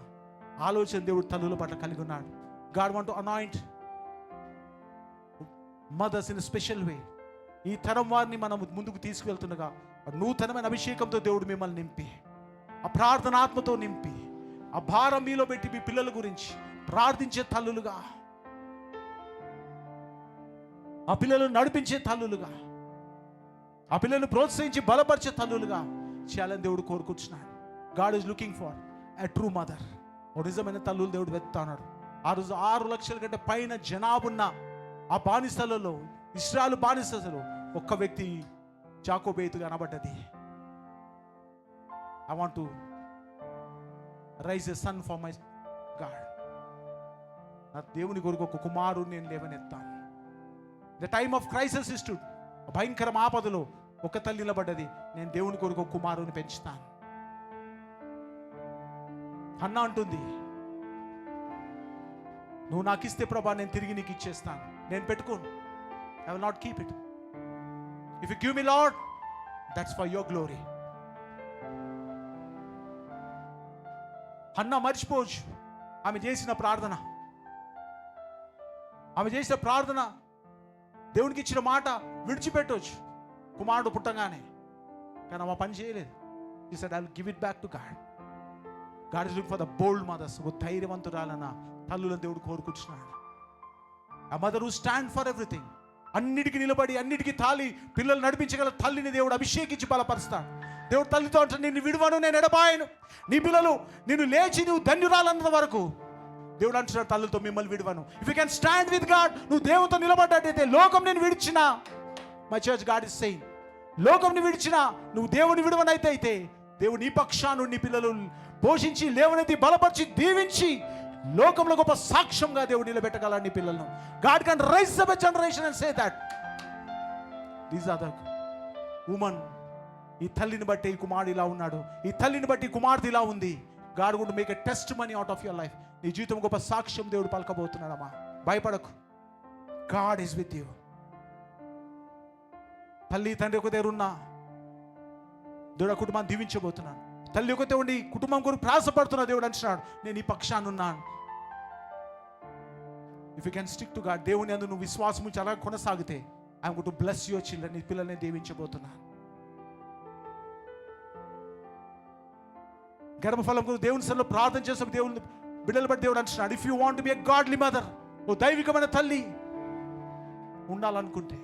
ఆలోచన దేవుడు తల్లుల పట్ల కలిగి ఉన్నాడు. God want to anoint mothers in special way. ఈ తరం వారిని మనం ముందుకు తీసుకువెళ్తుండగా నూతనమైన అభిషేకంతో దేవుడు మిమ్మల్ని నింపి, ఆ ప్రార్థన ఆత్మతో నింపి, ఆ భారం మీలో పెట్టి మీ పిల్లల గురించి ప్రార్థించే తల్లులుగా, ఆ పిల్లలను నడిపించే తల్లులుగా, ఆ పిల్లలను ప్రోత్సహించి బలపరిచే తల్లులుగా చేయాలని దేవుడు కోరుకుంటున్నాడు. God is looking for a true mother. ఒక నిజమైన తల్లులు దేవుడు వెతుకుతున్నాడు. ఆ రోజు 6 లక్షల కంటే పైన జనాభున్న ఆ బానిసలలో, ఇశ్రాయేలు బానిసలలో ఒక్క వ్యక్తి జాకోబేతుగా అనబడ్డది. I want to raise a son for my God. నా దేవుని కొరకు ఒక కుమారుని నేను లేవనెత్తాను. The time of crisis is to భయంకర ఆపదలో ఒక తల్లి నిలబడ్డది, నేను దేవుని కొరకు కుమారుని పెంచుతాను. హన్న అంటుంది, నువ్వు నాకు ఇస్తే ప్రభా నేను తిరిగి నీకు ఇచ్చేస్తాను, నేను పెట్టుకోను. I will not keep it. If you give me Lord, that's for your glory. హన్న మర్చిపోవచ్చు ఆమె చేసిన ప్రార్థన. ఆమె చేసిన ప్రార్థన, దేవునికి ఇచ్చిన మాట విడిచిపెట్టవచ్చు కుమారుడు పుట్టగానే. కానీ ఆమె పని చేయలేదు. She said, I will give it back to God. God is looking for the bold mothers. ఒక ధైర్యవంతురాలన్న తల్లులను దేవుడు కోరుకుంటున్నాడు. ఆ mother who stand for everything. అన్నిటికీ నిలబడి అన్నిటికీ తాలి పిల్లలు నడిపించగల తల్లిని దేవుడు అభిషేకించి బలపరుస్తాడు. దేవుడు తల్లితో అంటే, నిన్ను విడువను, నేను ఎడబాయను, నీ పిల్లలు నిన్ను లేచి నువ్వు ధన్యురాలన్నంత వరకు దేవుడు అంటున్నాడు తల్లులతో, మిమ్మల్ని విడువను. If you can stand with God, నువ్వు దేవునితో నిలబడ్డట్టయితే, లోకం నేను విడిచినా, my church God is saying, లోకంని విడిచినా నువ్వు దేవుని విడువనైతే దేవుడు నీ పక్షాను నీ పిల్లలు పోషించి లేవనెత్తి బలపరిచి దీవించి లోకంలో గొప్ప సాక్ష్యంగా దేవుడు నిలబెట్టగలడు నీ పిల్లలను. God can raise up a generation and say that these are the women. ఈ తల్లిని బట్టి ఈ కుమారుడు ఇలా ఉన్నాడు, ఈ తల్లిని బట్టి ఈ కుమార్తె ఇలా ఉంది. God would make a testimony out of your life. నీ జీవితం గొప్ప సాక్ష్యం దేవుడు పలకబోతున్నాడమ్మా. భయపడకు, గాడ్ ఈజ్ విత్ యూ. తల్లి తండ్రి ఒక దగ్గర ఉన్నా దేవుడు ఆ కుటుంబాన్ని దీవించబోతున్నాడు. తల్లి ఒకతే ఉండి కుటుంబం కొరకు ప్రయాసపడుతున్నా దేవుడు అంటున్నాడు, నేను ఈ పక్షాన్ని ఉన్నాను. If you can stick to God, దేవుని అందు నువ్వు విశ్వాసం ఉంచి అలా కొనసాగితే, I'm going to bless your children, నీ పిల్లల్ని దీవించబోతున్నాను. గర్భఫలం కొరకు దేవుని సన్నిధిలో ప్రార్థన చేస్తాం. దేవుని బిడ్డలు బట్టి దేవుడు అంటున్నాడు, if you want to be a godly mother, ఓ దైవికమైన తల్లి ఉండాలనుకుంటే,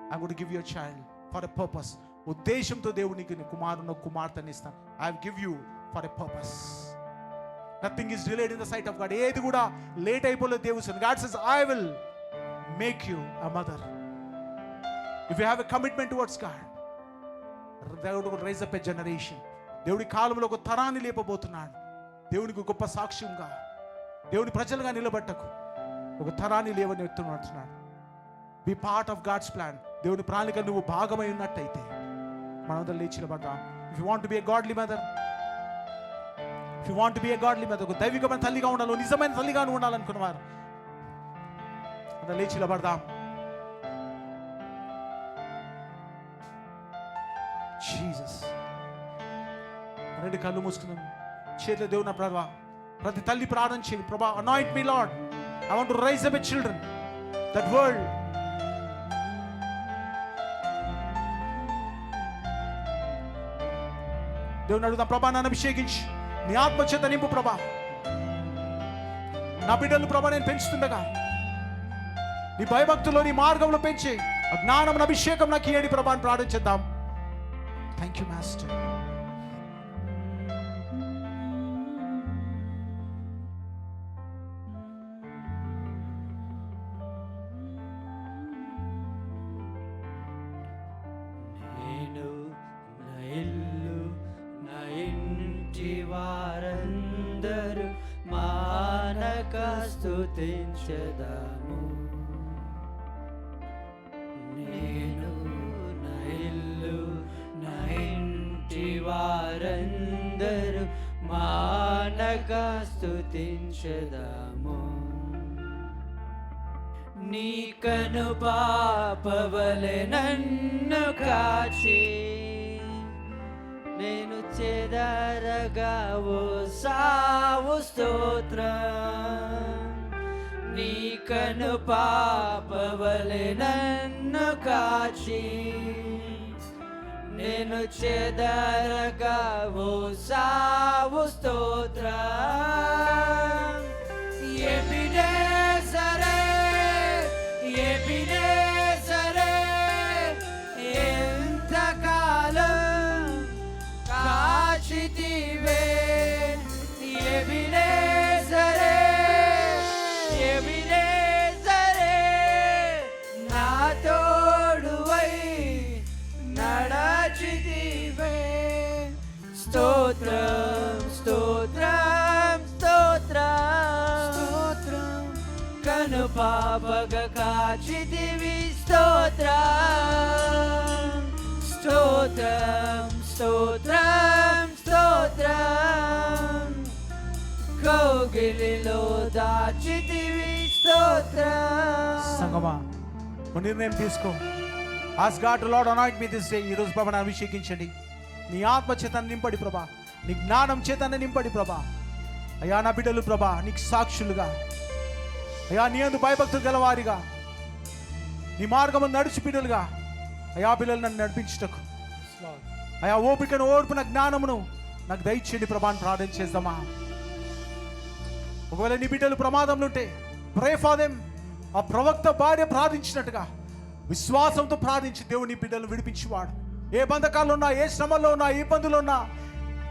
I'm going to give your child for a purpose. ఉద్దేశంతో దేవుడు నీకు కుమారుని కుమార్తెని ఇస్తాను. I will give you for a purpose. Nothing is delayed in the sight of God. ఏది కూడా లేట్ అయిపోలేదు దేవుడు. God says, I will make you a mother if you have a commitment towards God. దేవుడు రైజ్ అప్ ఎ జనరేషన్. దేవుడి కాలంలో ఒక తరాన్ని లేపబోతున్నాడు. దేవునికి గొప్ప సాక్ష్యంగా, దేవుని ప్రజలుగా నిలబట్టకు ఒక తరాన్ని లేవని అంటున్నాడు. Be part of God's plan. దేవుని ప్రణాళిక నువ్వు భాగమై ఉన్నట్టయితే మనందరం లేచి నిలబడతాం. If you want to be a godly mother, if you want to be a godly mother, ఒక దైవికమైన తల్లిగా ఉండాలి, నిజమైన తల్లిగా ఉండాలనుకున్నవారు అందరం లేచి నిలబడదాం. జీసస్. రెండు కళ్ళు మూసుకుందాం. చేతిలో దేవుని ప్రభా, ప్రతి తల్లి ప్రార్థన చేయండి. ప్రభా, anoint me Lord, I want to rise up a children that world. దేవుని అడుగుదాం, ప్రభా నన్ను అభిషేకించి నీ ఆత్మ చేత నింపు ప్రభా. నా బిడ్డలు ప్రభా నేను పెంచుతుండగా నీ భయభక్తుల్లో నీ మార్గంలో పెంచి జ్ఞానం అభిషేకం నాకు ఇయ్యండి ప్రభా అని ప్రార్థించేద్దాం. Thank you master. వారందరూ మానక స్తుతించెదము. నేను నా ఇల్లు నా ఇంటి వారందరూ మానక స్తుతించెదము. నీ కను పాపవలె నన్ను కాచి నేను చెదరగా ఓ సావు స్తోత్రం. నీ కను పాపవలె నన్ను కాచి నేను చెదరగా ఓ సావు స్తోత్రం. ఎబినేజరే ఎబినేజరే ఎంతకాలం కాచితివే. ఎబినేజరే ఎబినేజరే నా తోడువై నడచితివే. స్తోత్రం స్తోత్రం స్తోత్రం స్తోత్రం. కను పాపగ కాచితివి స్తోత్రం స్తోత్రం స్తోత్రం స్తోత్రం కౌగిలిలో దాచితివి స్తోత్రం. సంగమా ఒక నిర్ణయం తీసుకో. Ask God to Lord anoint me this day. ఈ రోజు ప్రభా అభిషేకించండి. నీ ఆత్మ చేతను నింపడి ప్రభా, నీ జ్ఞానం చేతను నింపడి ప్రభా. అయ్యా నా బిడ్డలు ప్రభా నీకు సాక్షులుగా, అయ్యా నీ యందు భయభక్తులు గలవారిగా, నీ మార్గము నడిచి బిడ్డలుగా అయ్యా పిల్లలు నన్ను నడిపించుటకు అయ్యా ఓపికను ఓర్పున జ్ఞానమును నాకు దయచేయండి ప్రభా అని ప్రార్థన చేద్దామా. ఒకవేళ నీ బిడ్డలు ప్రమాదంలో ఉంటే ప్రే ఫర్ దెమ్. ఆ ప్రవక్త భార్య ప్రార్థించినట్టుగా విశ్వాసంతో ప్రార్థించి దేవుని బిడ్డలను విడిపించేవాడు. ఏ బంధకాల్లో ఉన్నా, ఏ శ్రమల్లో ఉన్నా, ఏ ఇబ్బందులు ఉన్నా,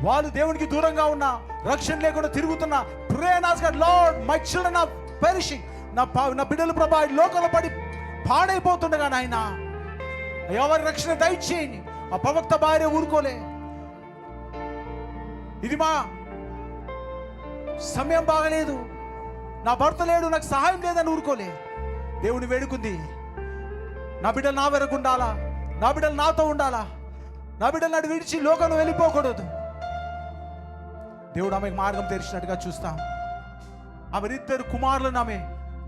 వాళ్ళు దేవునికి దూరంగా ఉన్నా, రక్షణ లేకుండా తిరుగుతున్నా, pray and ask God Lord my children are perishing. నా బిడ్డలు ప్రభా ఈ లోకంలో పడి పాడైపోతుండగా నాయన ఎవరి రక్షణ దయచేయండి. ఆ ప్రవక్త భార్య ఊరుకోలే. ఇది మా సమయం బాగలేదు, నా భర్త లేడు, నాకు సహాయం లేదని ఊరుకోలే. దేవుని వేడుకుంది, నా బిడ్డలు నా వెనక ఉండాలా, నా బిడ్డలు నాతో ఉండాలా, నా బిడ్డలు నాడు విడిచి లోకంలో వెళ్ళిపోకూడదు. దేవుడు ఆమెకు మార్గం తెరిచినట్టుగా చూస్తాం. ఆమె ఇద్దరు కుమారులను ఆమె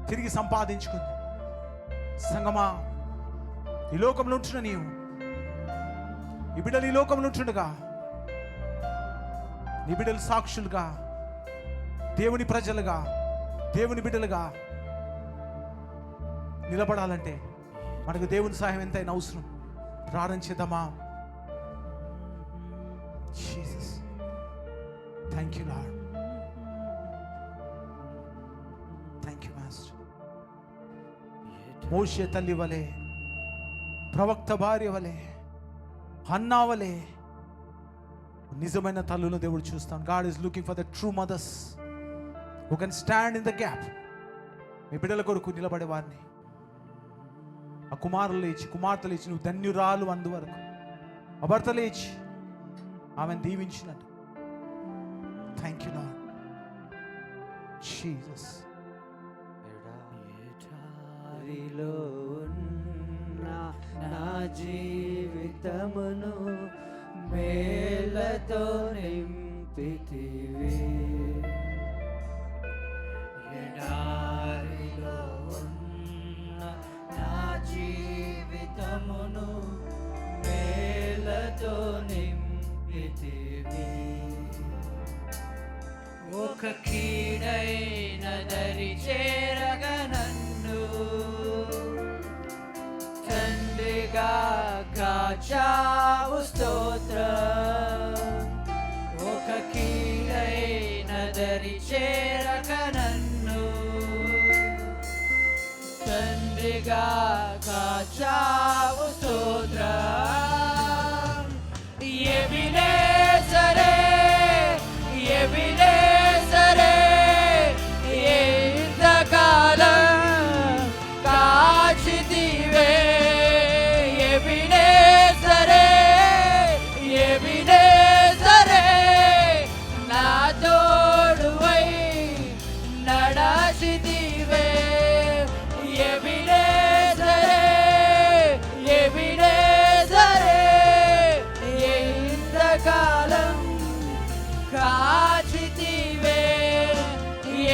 తిరిగి సంపాదించుకుంది. సంగమా ఈ లోకంలో ఉంటున్న నీవు, ఈ బిడ్డలు ఈ లోకంలో ఉంటుండగా నీ బిడ్డలు సాక్షులుగా, దేవుని ప్రజలుగా, దేవుని బిడ్డలుగా నిలబడాలంటే మనకు దేవుని సహాయం ఎంతైనా అవసరం. ప్రార్థన చేద్దామా. Jesus thank you Lord, thank you master. మోషే తల్లి వలె, ప్రవక్త భార్య వలె, హన్నా వలె నిజమైన తల్లులను దేవుడు చూస్తాం. God is looking for the true mothers who can stand in the gap. మీ బిడ్డల కొరకు నిలబడే వారిని, ఆ కుమారులు లేచి, కుమార్తెలు లేచి నువ్వు ధన్యురాలు అందువరకు, ఆ భర్త లేచి ఆమెను దీవించినట్టు. Thank you Lord Jesus. ఎడారిలో ఉన్న నా జీవితమును మేలతో నింపితివి. ఎడారిలో ఉన్న నా జీవితమును మేలతో నింపితివి. ఒక కీడైన దరి చేరగ నన్ను తండ్రిగా కాచావు స్తోత్రం. ఒక కీడైన దరి చేరగ నన్ను తండ్రిగా కాచావు స్తోత్రం. ఎబినేజరే ఎబినేజరే ఎంతకాలం కాచితివే. ఎబినేజరే ఎబినేజరే నా తోడువై నడచితివే. ఎబినేజరే ఎబినేజరే ఎంతకాలం కాచితివే.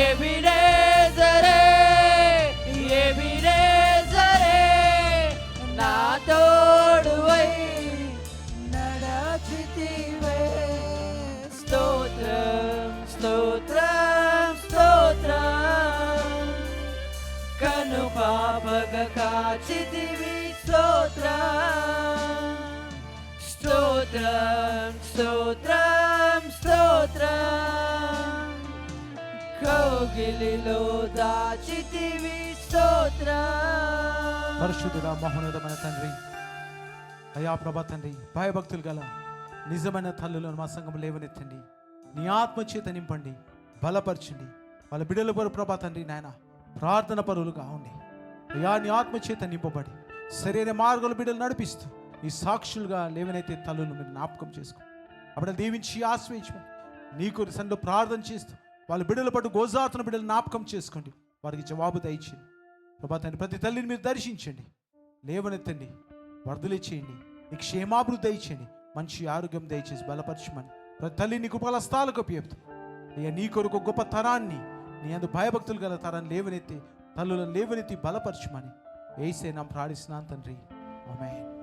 ఎబినేజరే ఎబినేజరే నా తోడువై నడచితివే. స్తోత్రం స్తోత్రం స్తోత్రం కను పాపగ కాచితివి. స్తోత్రం స్తోత్రం స్తోత్రం స్తోత్రం కౌగిలిలో దాచితివి. స్తోత్రం. పరిశుద్ధుడా మహోన్నతమైన తండ్రి, అయ్యా ప్రభా తండ్రి, భయభక్తులు గల నిజమైన తల్లులను మా సంఘం లేవనెత్తండి. నీ ఆత్మ చేత నింపండి, బలపరచండి. వాళ్ళ బిడ్డల కొరకు ప్రభా తండ్రి నాయన ప్రార్థన పరులుగా ఉండి అయ్యా నీ ఆత్మ చేత నింపబడి సరైన మార్గంలో బిడ్డలు నడిపిస్తూ ఈ సాక్షులుగా లేవనైతే తల్లులను మీరు జ్ఞాపకం చేసుకో. అప్పుడు దీవించి ఆశ్రయించమని నీకు సంలో ప్రార్థన చేస్తూ వాళ్ళ బిడ్డల పట్టు గోజాతున్న బిడ్డలు జ్ఞాపకం చేసుకోండి. వారికి జవాబు దయచేయండి ప్రభా తండ్రి. ప్రతి తల్లిని మీరు దర్శించండి. లేవనెత్తండి, వర్ధలి చేయండి, నీ క్షేమాభివృద్ధి దయచేయండి, మంచి ఆరోగ్యం దయచేసి బలపరచమని ప్రతి తల్లి నీ కృపలస్తాలకు అప్పచెప్తూ అయ్యా నీ కొరకు గొప్ప తరాన్ని, నీ అందు భయభక్తులు గల తరాన్ని లేవనెత్తి, తల్లులను లేవనెత్తి బలపరచమని యేసే నామమున ప్రార్థిస్తున్నాను తండ్రి. ఆమేన్.